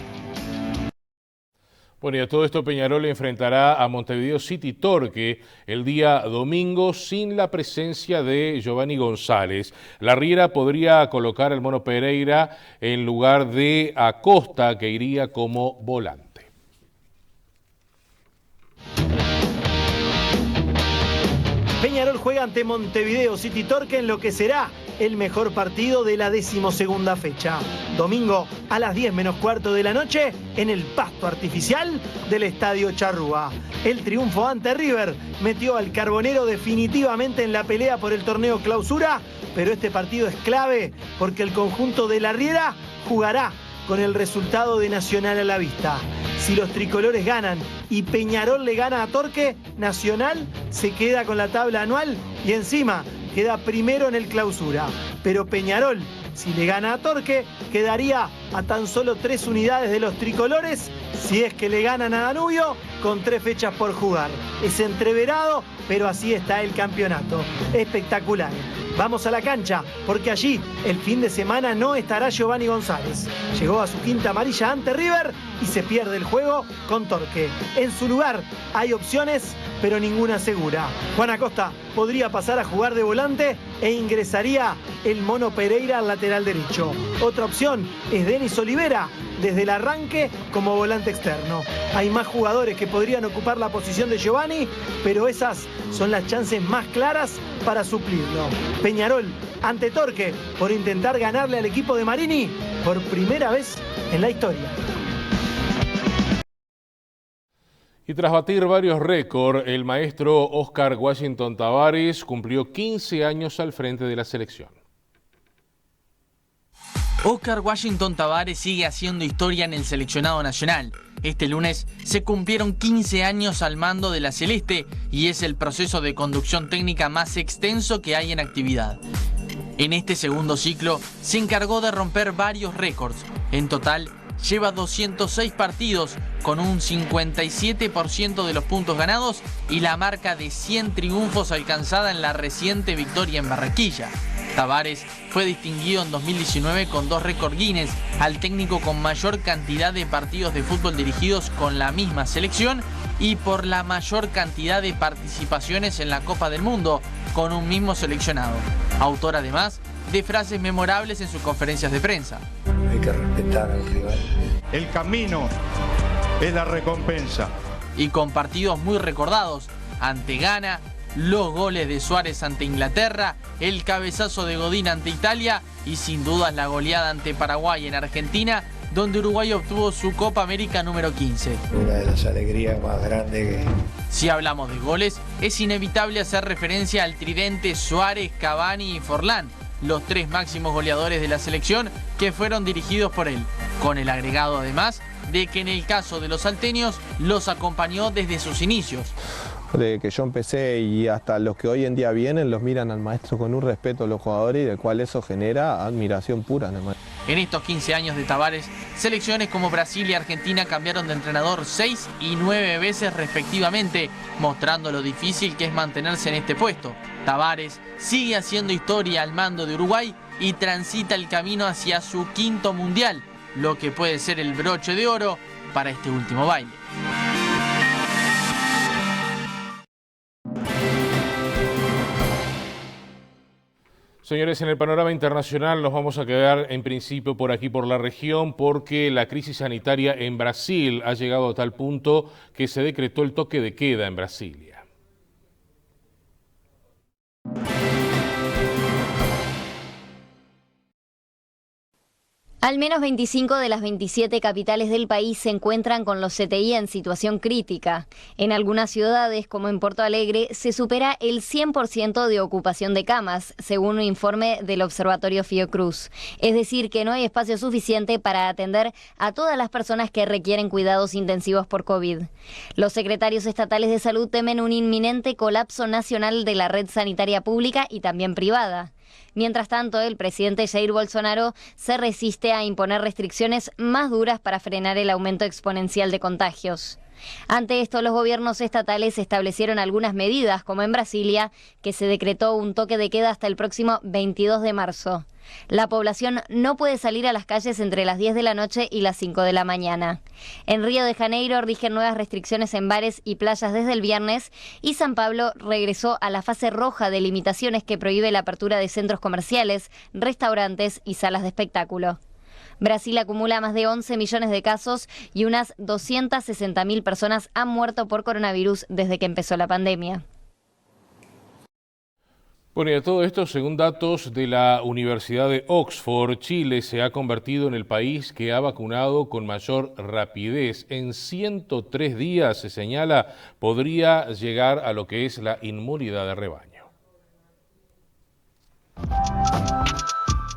Bueno, y a todo esto Peñarol enfrentará a Montevideo City Torque el día domingo sin la presencia de Giovanni González. La Riera podría colocar al Mono Pereira en lugar de Acosta, que iría como volante. Peñarol juega ante Montevideo City Torque en lo que será el mejor partido de la 12ª fecha. Domingo a las 10 menos cuarto de la noche en el pasto artificial del Estadio Charrúa. El triunfo ante River metió al Carbonero definitivamente en la pelea por el torneo Clausura, pero este partido es clave porque el conjunto de la Riera jugará con el resultado de Nacional a la vista. Si los tricolores ganan y Peñarol le gana a Torque, Nacional se queda con la tabla anual y encima queda primero en el Clausura. Pero Peñarol, si le gana a Torque, quedaría a tan solo 3 unidades de los tricolores, si es que le ganan a Danubio, con 3 fechas por jugar. Es entreverado, pero así está el campeonato. Espectacular. Vamos a la cancha, porque allí el fin de semana no estará Giovanni González. Llegó a su 5ª amarilla ante River y se pierde el juego con Torque. En su lugar hay opciones, pero ninguna segura. Juan Acosta podría pasar a jugar de volante e ingresaría el Mono Pereira al lateral derecho. Otra opción es Denis Olivera, desde el arranque como volante externo. Hay más jugadores que podrían ocupar la posición de Giovanni, pero esas son las chances más claras para suplirlo. Peñarol ante Torque por intentar ganarle al equipo de Marini por primera vez en la historia. Y tras batir varios récords, el maestro Oscar Washington Tabárez cumplió 15 años al frente de la selección. Oscar Washington Tabárez sigue haciendo historia en el seleccionado nacional. Este lunes se cumplieron 15 años al mando de la Celeste y es el proceso de conducción técnica más extenso que hay en actividad. En este segundo ciclo se encargó de romper varios récords. En total, lleva 206 partidos con un 57% de los puntos ganados y la marca de 100 triunfos alcanzada en la reciente victoria en Barranquilla. Tabárez fue distinguido en 2019 con 2 récords Guinness al técnico con mayor cantidad de partidos de fútbol dirigidos con la misma selección y por la mayor cantidad de participaciones en la Copa del Mundo con un mismo seleccionado. Autor además de frases memorables en sus conferencias de prensa. Hay que respetar al rival. El camino es la recompensa. Y con partidos muy recordados ante Ghana, los goles de Suárez ante Inglaterra, el cabezazo de Godín ante Italia y sin dudas la goleada ante Paraguay en Argentina, donde Uruguay obtuvo su Copa América número 15. Una de las alegrías más grandes que... Si hablamos de goles, es inevitable hacer referencia al tridente Suárez, Cavani y Forlán, los 3 máximos goleadores de la selección que fueron dirigidos por él, con el agregado además de que en el caso de los salteños los acompañó desde sus inicios. Desde que yo empecé y hasta los que hoy en día vienen los miran al maestro con un respeto a los jugadores y del cual eso genera admiración pura. En estos 15 años de Tabárez, selecciones como Brasil y Argentina cambiaron de entrenador 6 y 9 veces respectivamente, mostrando lo difícil que es mantenerse en este puesto. Tabárez sigue haciendo historia al mando de Uruguay y transita el camino hacia su 5º mundial, lo que puede ser el broche de oro para este último baile. Señores, en el panorama internacional nos vamos a quedar en principio por aquí, por la región, porque la crisis sanitaria en Brasil ha llegado a tal punto que se decretó el toque de queda en Brasilia. Al menos 25 de las 27 capitales del país se encuentran con los CTI en situación crítica. En algunas ciudades, como en Porto Alegre, se supera el 100% de ocupación de camas, según un informe del Observatorio Fiocruz. Es decir, que no hay espacio suficiente para atender a todas las personas que requieren cuidados intensivos por COVID. Los secretarios estatales de salud temen un inminente colapso nacional de la red sanitaria pública y también privada. Mientras tanto, el presidente Jair Bolsonaro se resiste a imponer restricciones más duras para frenar el aumento exponencial de contagios. Ante esto, los gobiernos estatales establecieron algunas medidas, como en Brasilia, que se decretó un toque de queda hasta el próximo 22 de marzo. La población no puede salir a las calles entre las 10 de la noche y las 5 de la mañana. En Río de Janeiro rigen nuevas restricciones en bares y playas desde el viernes y San Pablo regresó a la fase roja de limitaciones que prohíbe la apertura de centros comerciales, restaurantes y salas de espectáculo. Brasil acumula más de 11 millones de casos y unas 260.000 personas han muerto por coronavirus desde que empezó la pandemia. Bueno, y a todo esto, según datos de la Universidad de Oxford, Chile se ha convertido en el país que ha vacunado con mayor rapidez. En 103 días, se señala, podría llegar a lo que es la inmunidad de rebaño.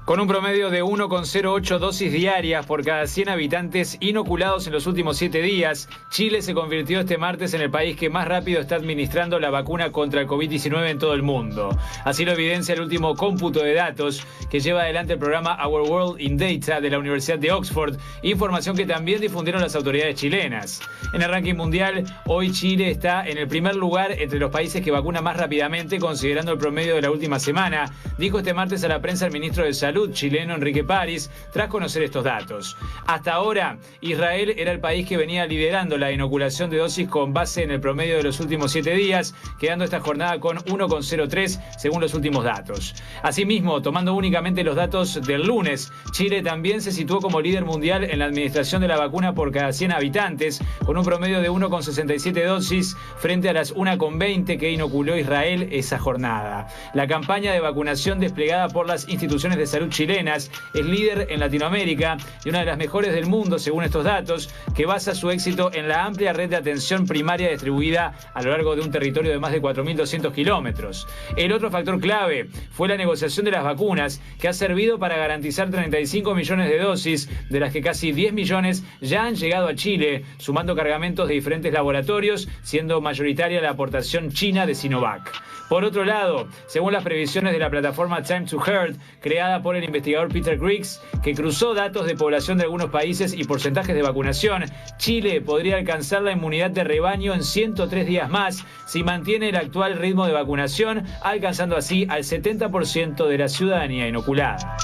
Con un promedio de 1,08 dosis diarias por cada 100 habitantes inoculados en los últimos 7 días, Chile se convirtió este martes en el país que más rápido está administrando la vacuna contra el COVID-19 en todo el mundo. Así lo evidencia el último cómputo de datos que lleva adelante el programa Our World in Data de la Universidad de Oxford, información que también difundieron las autoridades chilenas. En el ranking mundial, hoy Chile está en el primer lugar entre los países que vacunan más rápidamente, considerando el promedio de la última semana, dijo este martes a la prensa el ministro de Salud chileno Enrique París, tras conocer estos datos. Hasta ahora, Israel era el país que venía liderando la inoculación de dosis con base en el promedio de los últimos 7 días, quedando esta jornada con 1,03 según los últimos datos. Asimismo, tomando únicamente los datos del lunes, Chile también se situó como líder mundial en la administración de la vacuna por cada 100 habitantes, con un promedio de 1,67 dosis frente a las 1,20 que inoculó Israel esa jornada. La campaña de vacunación desplegada por las instituciones de salud chilenas es líder en Latinoamérica y una de las mejores del mundo, según estos datos, que basa su éxito en la amplia red de atención primaria distribuida a lo largo de un territorio de más de 4.200 kilómetros. El otro factor clave fue la negociación de las vacunas, que ha servido para garantizar 35 millones de dosis, de las que casi 10 millones ya han llegado a Chile, sumando cargamentos de diferentes laboratorios, siendo mayoritaria la aportación china de Sinovac. Por otro lado, según las previsiones de la plataforma Time to Herd, creada por el investigador Peter Griggs, que cruzó datos de población de algunos países y porcentajes de vacunación, Chile podría alcanzar la inmunidad de rebaño en 103 días más si mantiene el actual ritmo de vacunación, alcanzando así al 70% de la ciudadanía inoculada.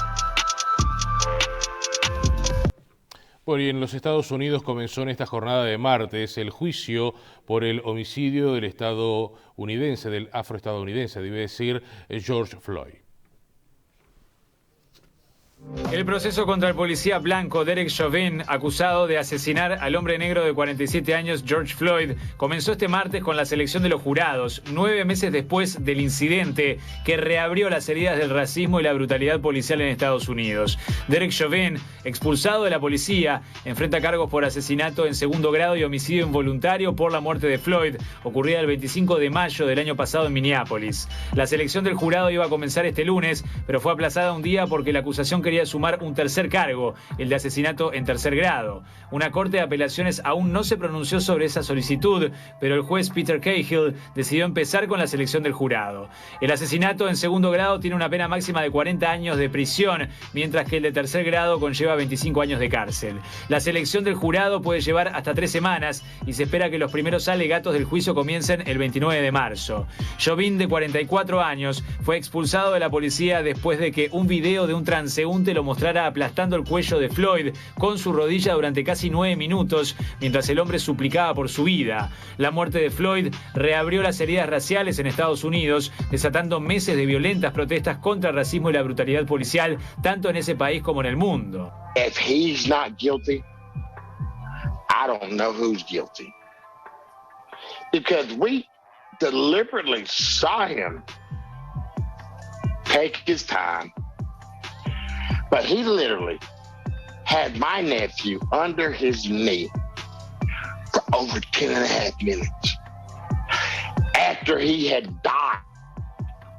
Bueno, y en los Estados Unidos comenzó en esta jornada de martes el juicio por el homicidio del afroestadounidense, debe decir, George Floyd. El proceso contra el policía blanco Derek Chauvin, acusado de asesinar al hombre negro de 47 años George Floyd, comenzó este martes con la selección de los jurados, 9 meses después del incidente que reabrió las heridas del racismo y la brutalidad policial en Estados Unidos. Derek Chauvin, expulsado de la policía, enfrenta cargos por asesinato en segundo grado y homicidio involuntario por la muerte de Floyd, ocurrida el 25 de mayo del año pasado en Minneapolis. La selección del jurado iba a comenzar este lunes, pero fue aplazada un día porque la acusación quería sumar un tercer cargo, el de asesinato en tercer grado. Una corte de apelaciones aún no se pronunció sobre esa solicitud, pero el juez Peter Cahill decidió empezar con la selección del jurado. El asesinato en segundo grado tiene una pena máxima de 40 años de prisión, mientras que el de tercer grado conlleva 25 años de cárcel. La selección del jurado puede llevar hasta 3 semanas y se espera que los primeros alegatos del juicio comiencen el 29 de marzo. Chauvin, de 44 años, fue expulsado de la policía después de que un video de un transeúnte lo mostrara aplastando el cuello de Floyd con su rodilla durante casi 9 minutos, mientras el hombre suplicaba por su vida. La muerte de Floyd reabrió las heridas raciales en Estados Unidos, desatando meses de violentas protestas contra el racismo y la brutalidad policial, tanto en ese país como en el mundo. If he's not guilty, I don't know who's guilty. Because we deliberately saw him take his time. But he literally had my nephew under his knee for over 10.5 minutes after he had died.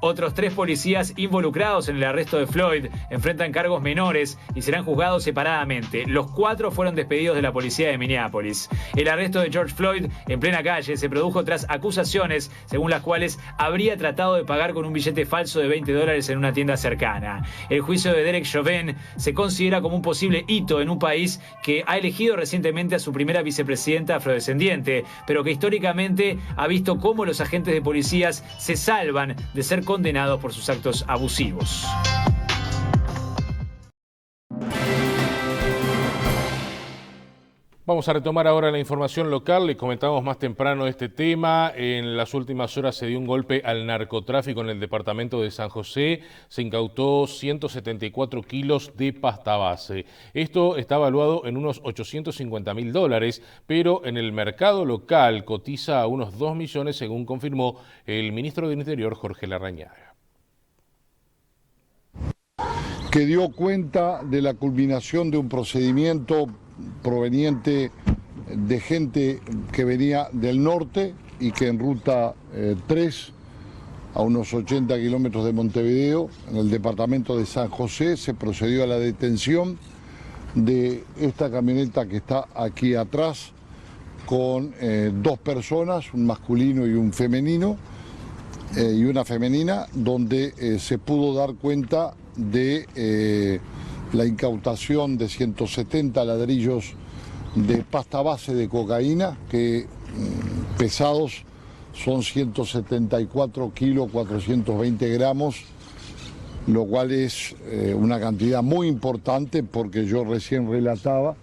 Otros 3 policías involucrados en el arresto de Floyd enfrentan cargos menores y serán juzgados separadamente. Los 4 fueron despedidos de la policía de Minneapolis. El arresto de George Floyd en plena calle se produjo tras acusaciones según las cuales habría tratado de pagar con un billete falso de $20 en una tienda cercana. El juicio de Derek Chauvin se considera como un posible hito en un país que ha elegido recientemente a su primera vicepresidenta afrodescendiente, pero que históricamente ha visto cómo los agentes de policías se salvan de ser condenados por sus actos abusivos. Vamos a retomar ahora la información local. Les comentamos más temprano este tema. En las últimas horas se dio un golpe al narcotráfico en el departamento de San José. Se incautó 174 kilos de pasta base. Esto está evaluado en unos $850.000, pero en el mercado local cotiza a unos 2 millones, según confirmó el ministro del Interior, Jorge Larrañaga. Que dio cuenta de la culminación de un procedimiento proveniente de gente que venía del norte y que en ruta 3, a unos 80 kilómetros de Montevideo, en el departamento de San José, se procedió a la detención de esta camioneta que está aquí atrás con 2 personas, un masculino y un femenino, y una femenina, donde se pudo dar cuenta de la incautación de 170 ladrillos de pasta base de cocaína, que pesados son 174 kilos 420 gramos, lo cual es una cantidad muy importante, porque yo recién relataba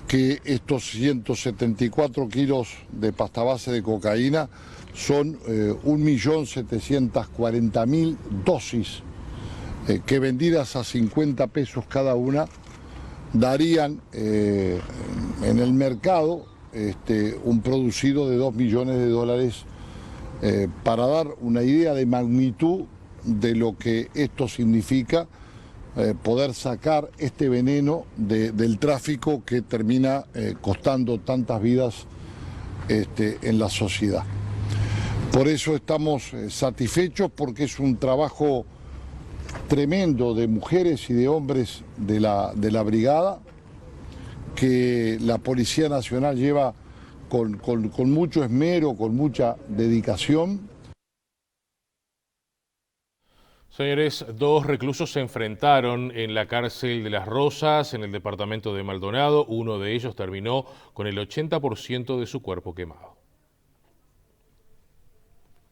que estos 174 kilos de pasta base de cocaína son 1.740.000 dosis que vendidas a 50 pesos cada una darían en el mercado un producido de $2 millones, para dar una idea de magnitud de lo que esto significa, poder sacar este veneno del tráfico que termina costando tantas vidas en la sociedad. Por eso estamos satisfechos, porque es un trabajo tremendo de mujeres y de hombres de la brigada, que la Policía Nacional lleva con mucho esmero, con mucha dedicación. Señores, 2 reclusos se enfrentaron en la cárcel de Las Rosas, en el departamento de Maldonado. Uno de ellos terminó con el 80% de su cuerpo quemado.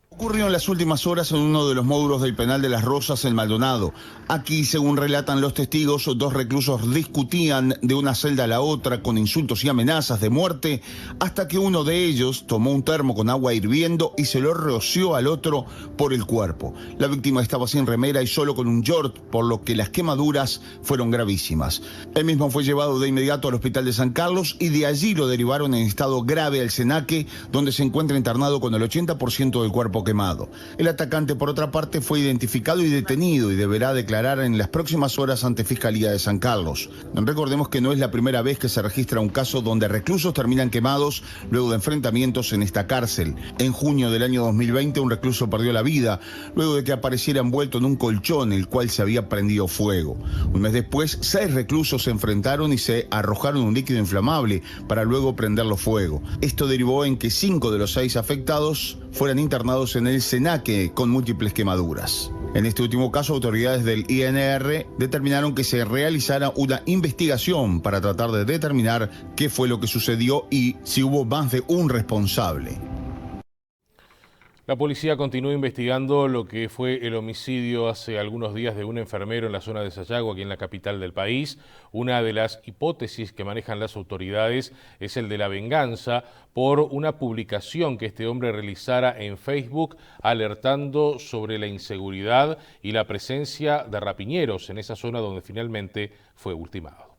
Ocurrió en las últimas horas en uno de los módulos del penal de Las Rosas en Maldonado. Aquí, según relatan los testigos, 2 reclusos discutían de una celda a la otra con insultos y amenazas de muerte, hasta que uno de ellos tomó un termo con agua hirviendo y se lo roció al otro por el cuerpo. La víctima estaba sin remera y solo con un short, por lo que las quemaduras fueron gravísimas. Él mismo fue llevado de inmediato al hospital de San Carlos y de allí lo derivaron en estado grave al Senaque, donde se encuentra internado con el 80% del cuerpo quemado. El atacante, por otra parte, fue identificado y detenido y deberá declarar en las próximas horas ante Fiscalía de San Carlos. Recordemos que no es la primera vez que se registra un caso donde reclusos terminan quemados luego de enfrentamientos en esta cárcel. En junio del año 2020, un recluso perdió la vida luego de que apareciera envuelto en un colchón, el cual se había prendido fuego. Un mes después, 6 reclusos se enfrentaron y se arrojaron un líquido inflamable para luego prenderlo fuego. Esto derivó en que 5 de los 6 afectados fueran internados en el Senaque con múltiples quemaduras. En este último caso, autoridades del INR determinaron que se realizara una investigación para tratar de determinar qué fue lo que sucedió y si hubo más de un responsable. La policía continúa investigando lo que fue el homicidio hace algunos días de un enfermero en la zona de Sayago, aquí en la capital del país. Una de las hipótesis que manejan las autoridades es el de la venganza por una publicación que este hombre realizara en Facebook alertando sobre la inseguridad y la presencia de rapiñeros en esa zona donde finalmente fue ultimado.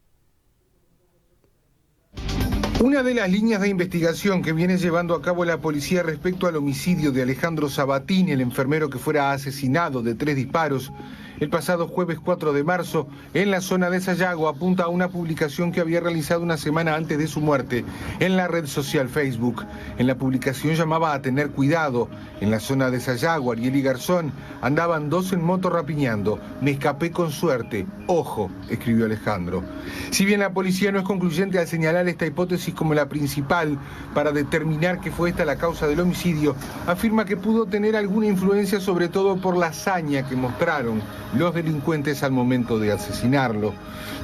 Una de las líneas de investigación que viene llevando a cabo la policía respecto al homicidio de Alejandro Sabatini, el enfermero que fuera asesinado de 3 disparos el pasado jueves 4 de marzo en la zona de Sayago apunta a una publicación que había realizado una semana antes de su muerte en la red social Facebook. En la publicación llamaba a tener cuidado. En la zona de Sayago, Ariel y Garzón andaban dos en moto rapiñando. Me escapé con suerte. Ojo, escribió Alejandro. Si bien la policía no es concluyente al señalar esta hipótesis como la principal para determinar que fue esta la causa del homicidio, afirma que pudo tener alguna influencia, sobre todo por la hazaña que mostraron los delincuentes al momento de asesinarlo.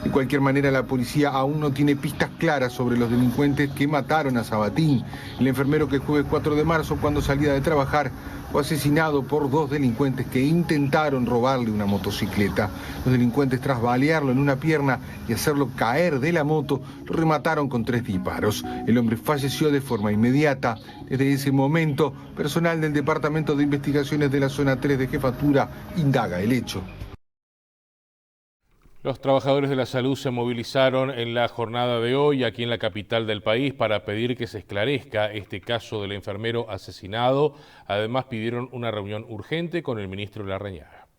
De cualquier manera, la policía aún no tiene pistas claras sobre los delincuentes que mataron a Sabatín, el enfermero que el jueves 4 de marzo, cuando salía de trabajar, fue asesinado por dos delincuentes que intentaron robarle una motocicleta. Los delincuentes, tras balearlo en una pierna y hacerlo caer de la moto, lo remataron con 3 disparos. El hombre falleció de forma inmediata. Desde ese momento, personal del Departamento de Investigaciones de la Zona 3 de Jefatura indaga el hecho. Los trabajadores de la salud se movilizaron en la jornada de hoy aquí en la capital del país para pedir que se esclarezca este caso del enfermero asesinado. Además, pidieron una reunión urgente con el ministro Larrañaga.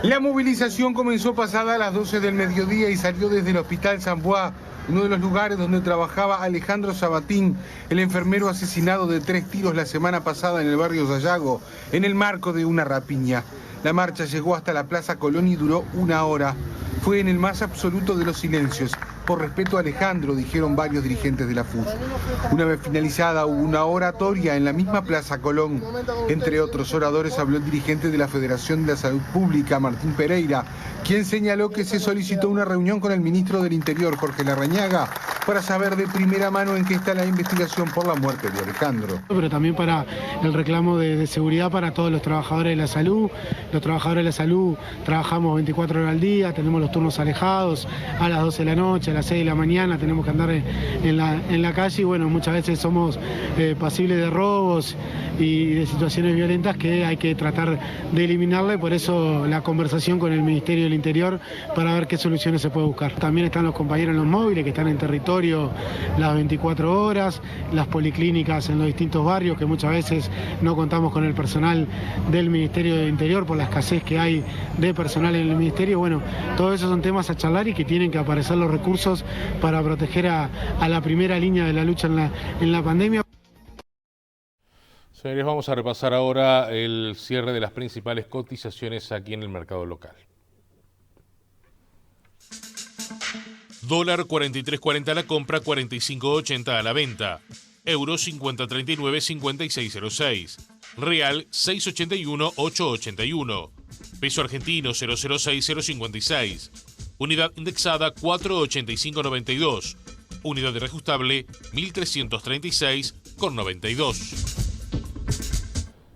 La movilización comenzó pasada a las 12 del mediodía y salió desde el Hospital San Bois, uno de los lugares donde trabajaba Alejandro Sabatín, el enfermero asesinado de 3 tiros la semana pasada en el barrio Sayago, en el marco de una rapiña. La marcha llegó hasta la Plaza Colón y duró 1 hora. Fue en el más absoluto de los silencios. Por respeto a Alejandro, dijeron varios dirigentes de la FUS. Una vez finalizada, hubo una oratoria en la misma Plaza Colón. Entre otros oradores habló el dirigente de la Federación de la Salud Pública, Martín Pereira, quien señaló que se solicitó una reunión con el ministro del Interior, Jorge Larrañaga, para saber de primera mano en qué está la investigación por la muerte de Alejandro. Pero también para el reclamo de seguridad para todos los trabajadores de la salud. Los trabajadores de la salud trabajamos 24 horas al día, tenemos los turnos alejados, a las 12 de la noche, a las 6 de la mañana tenemos que andar en la calle y bueno, muchas veces somos pasibles de robos y de situaciones violentas que hay que tratar de eliminarle, por eso la conversación con el Ministerio del Interior para ver qué soluciones se puede buscar. También están los compañeros en los móviles que están en territorio las 24 horas, las policlínicas en los distintos barrios que muchas veces no contamos con el personal del Ministerio del Interior por la escasez que hay de personal en el Ministerio. Bueno, todos esos son temas a charlar y que tienen que aparecer los recursos para proteger a la primera línea de la lucha en la pandemia. Señores, vamos a repasar ahora el cierre de las principales cotizaciones aquí en el mercado local. Dólar 43.40 a la compra, 45.80 a la venta. Euro 50.39.5606. Real 681.881. Peso argentino 006.056. Unidad indexada 485.92. Unidad de reajustable 1.336.92.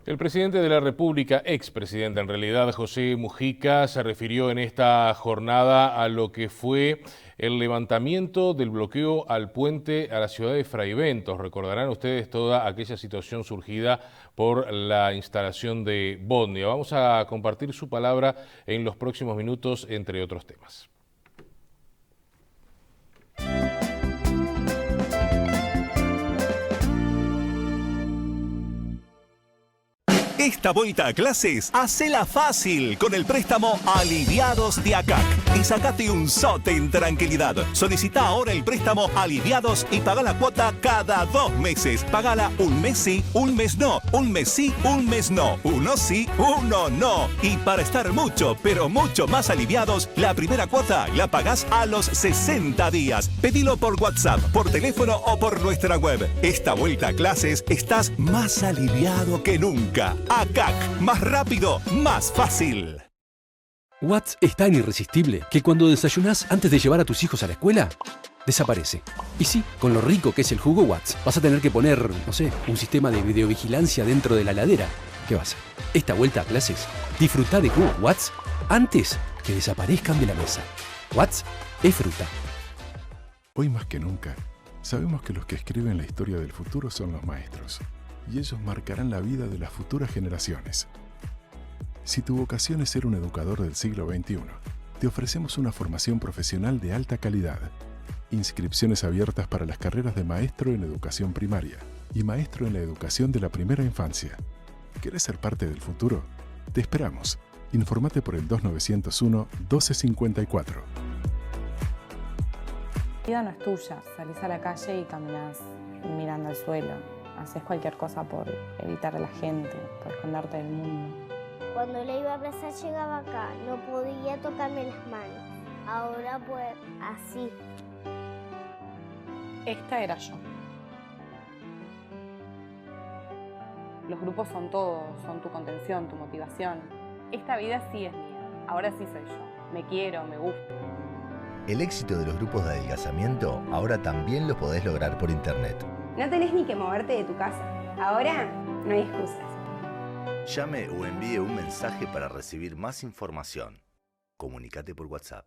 El presidente de la República, expresidente en realidad, José Mujica, se refirió en esta jornada a lo que fue el levantamiento del bloqueo al puente a la ciudad de Fraiventos. Recordarán ustedes toda aquella situación surgida por la instalación de Bondia. Vamos a compartir su palabra en los próximos minutos, entre otros temas. Esta vuelta a clases, hacela fácil con el préstamo Aliviados de ACAC y sacate un sote en tranquilidad. Solicita ahora el préstamo Aliviados y paga la cuota cada 2 meses. Pagala un mes sí, un mes no, un mes sí, un mes no, uno sí, uno no. Y para estar mucho, pero mucho más aliviados, la primera cuota la pagás a los 60 días. Pedilo por WhatsApp, por teléfono o por nuestra web. Esta vuelta a clases estás más aliviado que nunca. ACAC, más rápido, más fácil. Watts es tan irresistible que cuando desayunás antes de llevar a tus hijos a la escuela, desaparece. Y sí, con lo rico que es el jugo Watts, vas a tener que poner, no sé, un sistema de videovigilancia dentro de la heladera. ¿Qué va a hacer? Esta vuelta a clases, disfrutá de jugo Watts antes que desaparezcan de la mesa. Watts es fruta. Hoy más que nunca, sabemos que los que escriben la historia del futuro son los maestros. Y ellos marcarán la vida de las futuras generaciones. Si tu vocación es ser un educador del siglo XXI, te ofrecemos una formación profesional de alta calidad. Inscripciones abiertas para las carreras de maestro en educación primaria y maestro en la educación de la primera infancia. ¿Querés ser parte del futuro? Te esperamos. Informate por el 2901-1254. La vida no es tuya. Salís a la calle y caminás mirando al suelo. Haces cualquier cosa por evitar a la gente, por esconderte del mundo. Cuando le iba a abrazar llegaba acá, no podía tocarme las manos. Ahora pues así. Esta era yo. Los grupos son todo, son tu contención, tu motivación. Esta vida sí es mía, ahora sí soy yo. Me quiero, me gusto. El éxito de los grupos de adelgazamiento ahora también lo podés lograr por internet. No tenés ni que moverte de tu casa. Ahora no hay excusas. Llame o envíe un mensaje para recibir más información. Comunícate por WhatsApp.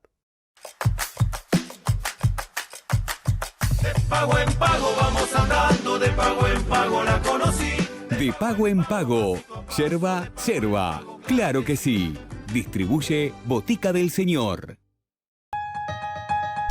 De pago en pago vamos andando, de pago en pago la conocí. De pago en pago, yerba, yerba. Claro que sí. Distribuye Botica del Señor.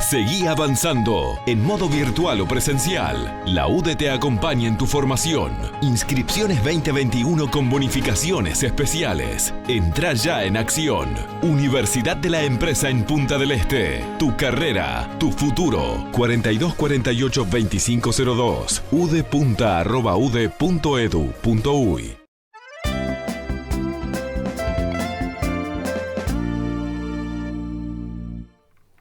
Seguí avanzando, en modo virtual o presencial. La UDE te acompaña en tu formación. Inscripciones 2021 con bonificaciones especiales. Entrá ya en acción. Universidad de la Empresa en Punta del Este. Tu carrera, tu futuro. 4248-2502. udepunta@ude.edu.uy.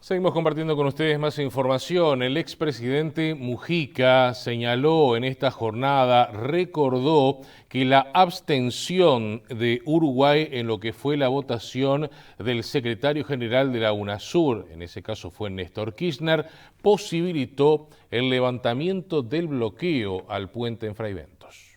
Seguimos compartiendo con ustedes más información. El expresidente Mujica señaló en esta jornada, recordó que la abstención de Uruguay en lo que fue la votación del secretario general de la UNASUR, en ese caso fue Néstor Kirchner, posibilitó el levantamiento del bloqueo al puente en Fray Bentos.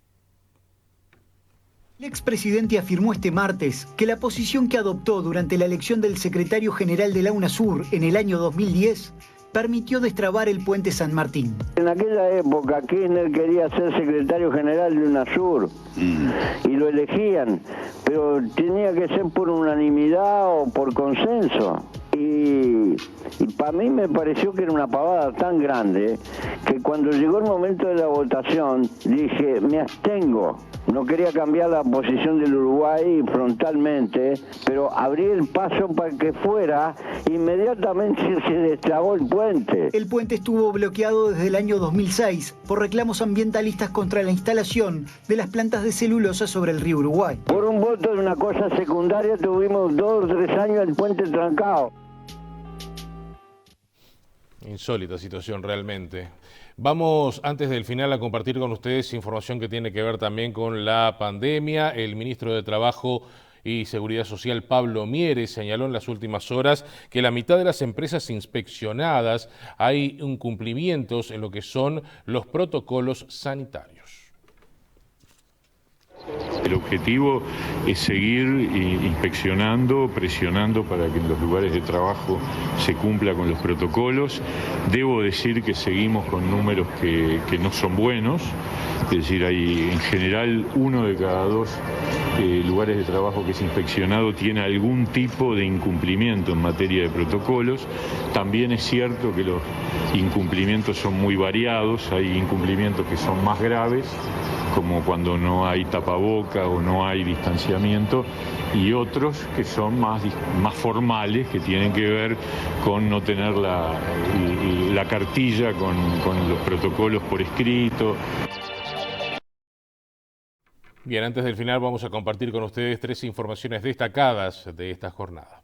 El expresidente afirmó este martes que la posición que adoptó durante la elección del secretario general de la UNASUR en el año 2010 permitió destrabar el puente San Martín. En aquella época Kirchner quería ser secretario general de UNASUR y lo elegían, pero tenía que ser por unanimidad o por consenso. Y para mí me pareció que era una pavada tan grande que cuando llegó el momento de la votación dije, me abstengo. No quería cambiar la posición del Uruguay frontalmente, pero abrí el paso para que fuera, inmediatamente se destrabó el puente. El puente estuvo bloqueado desde el año 2006 por reclamos ambientalistas contra la instalación de las plantas de celulosa sobre el río Uruguay. Por un voto de una cosa secundaria tuvimos 2 o 3 años el puente trancado. Insólita situación realmente. Vamos antes del final a compartir con ustedes información que tiene que ver también con la pandemia. El ministro de Trabajo y Seguridad Social, Pablo Mieres, señaló en las últimas horas que la mitad de las empresas inspeccionadas hay incumplimientos en lo que son los protocolos sanitarios. El objetivo es seguir inspeccionando, presionando para que en los lugares de trabajo se cumpla con los protocolos. Debo decir que seguimos con números que no son buenos, es decir, hay en general 1 de cada 2 lugares de trabajo que es inspeccionado tiene algún tipo de incumplimiento en materia de protocolos. También es cierto que los incumplimientos son muy variados, hay incumplimientos que son más graves, como cuando no hay tapaboca o no hay distanciamiento, y otros que son más formales, que tienen que ver con no tener la cartilla con los protocolos por escrito. Bien, antes del final vamos a compartir con ustedes 3 informaciones destacadas de esta jornada.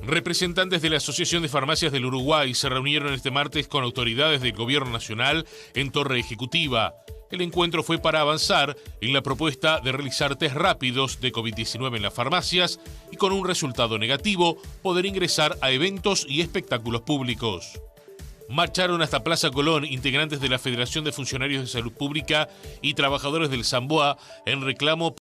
Representantes de la Asociación de Farmacias del Uruguay se reunieron este martes con autoridades del Gobierno Nacional en Torre Ejecutiva. El encuentro fue para avanzar en la propuesta de realizar test rápidos de COVID-19 en las farmacias y con un resultado negativo poder ingresar a eventos y espectáculos públicos. Marcharon hasta Plaza Colón integrantes de la Federación de Funcionarios de Salud Pública y Trabajadores del Samboa en reclamo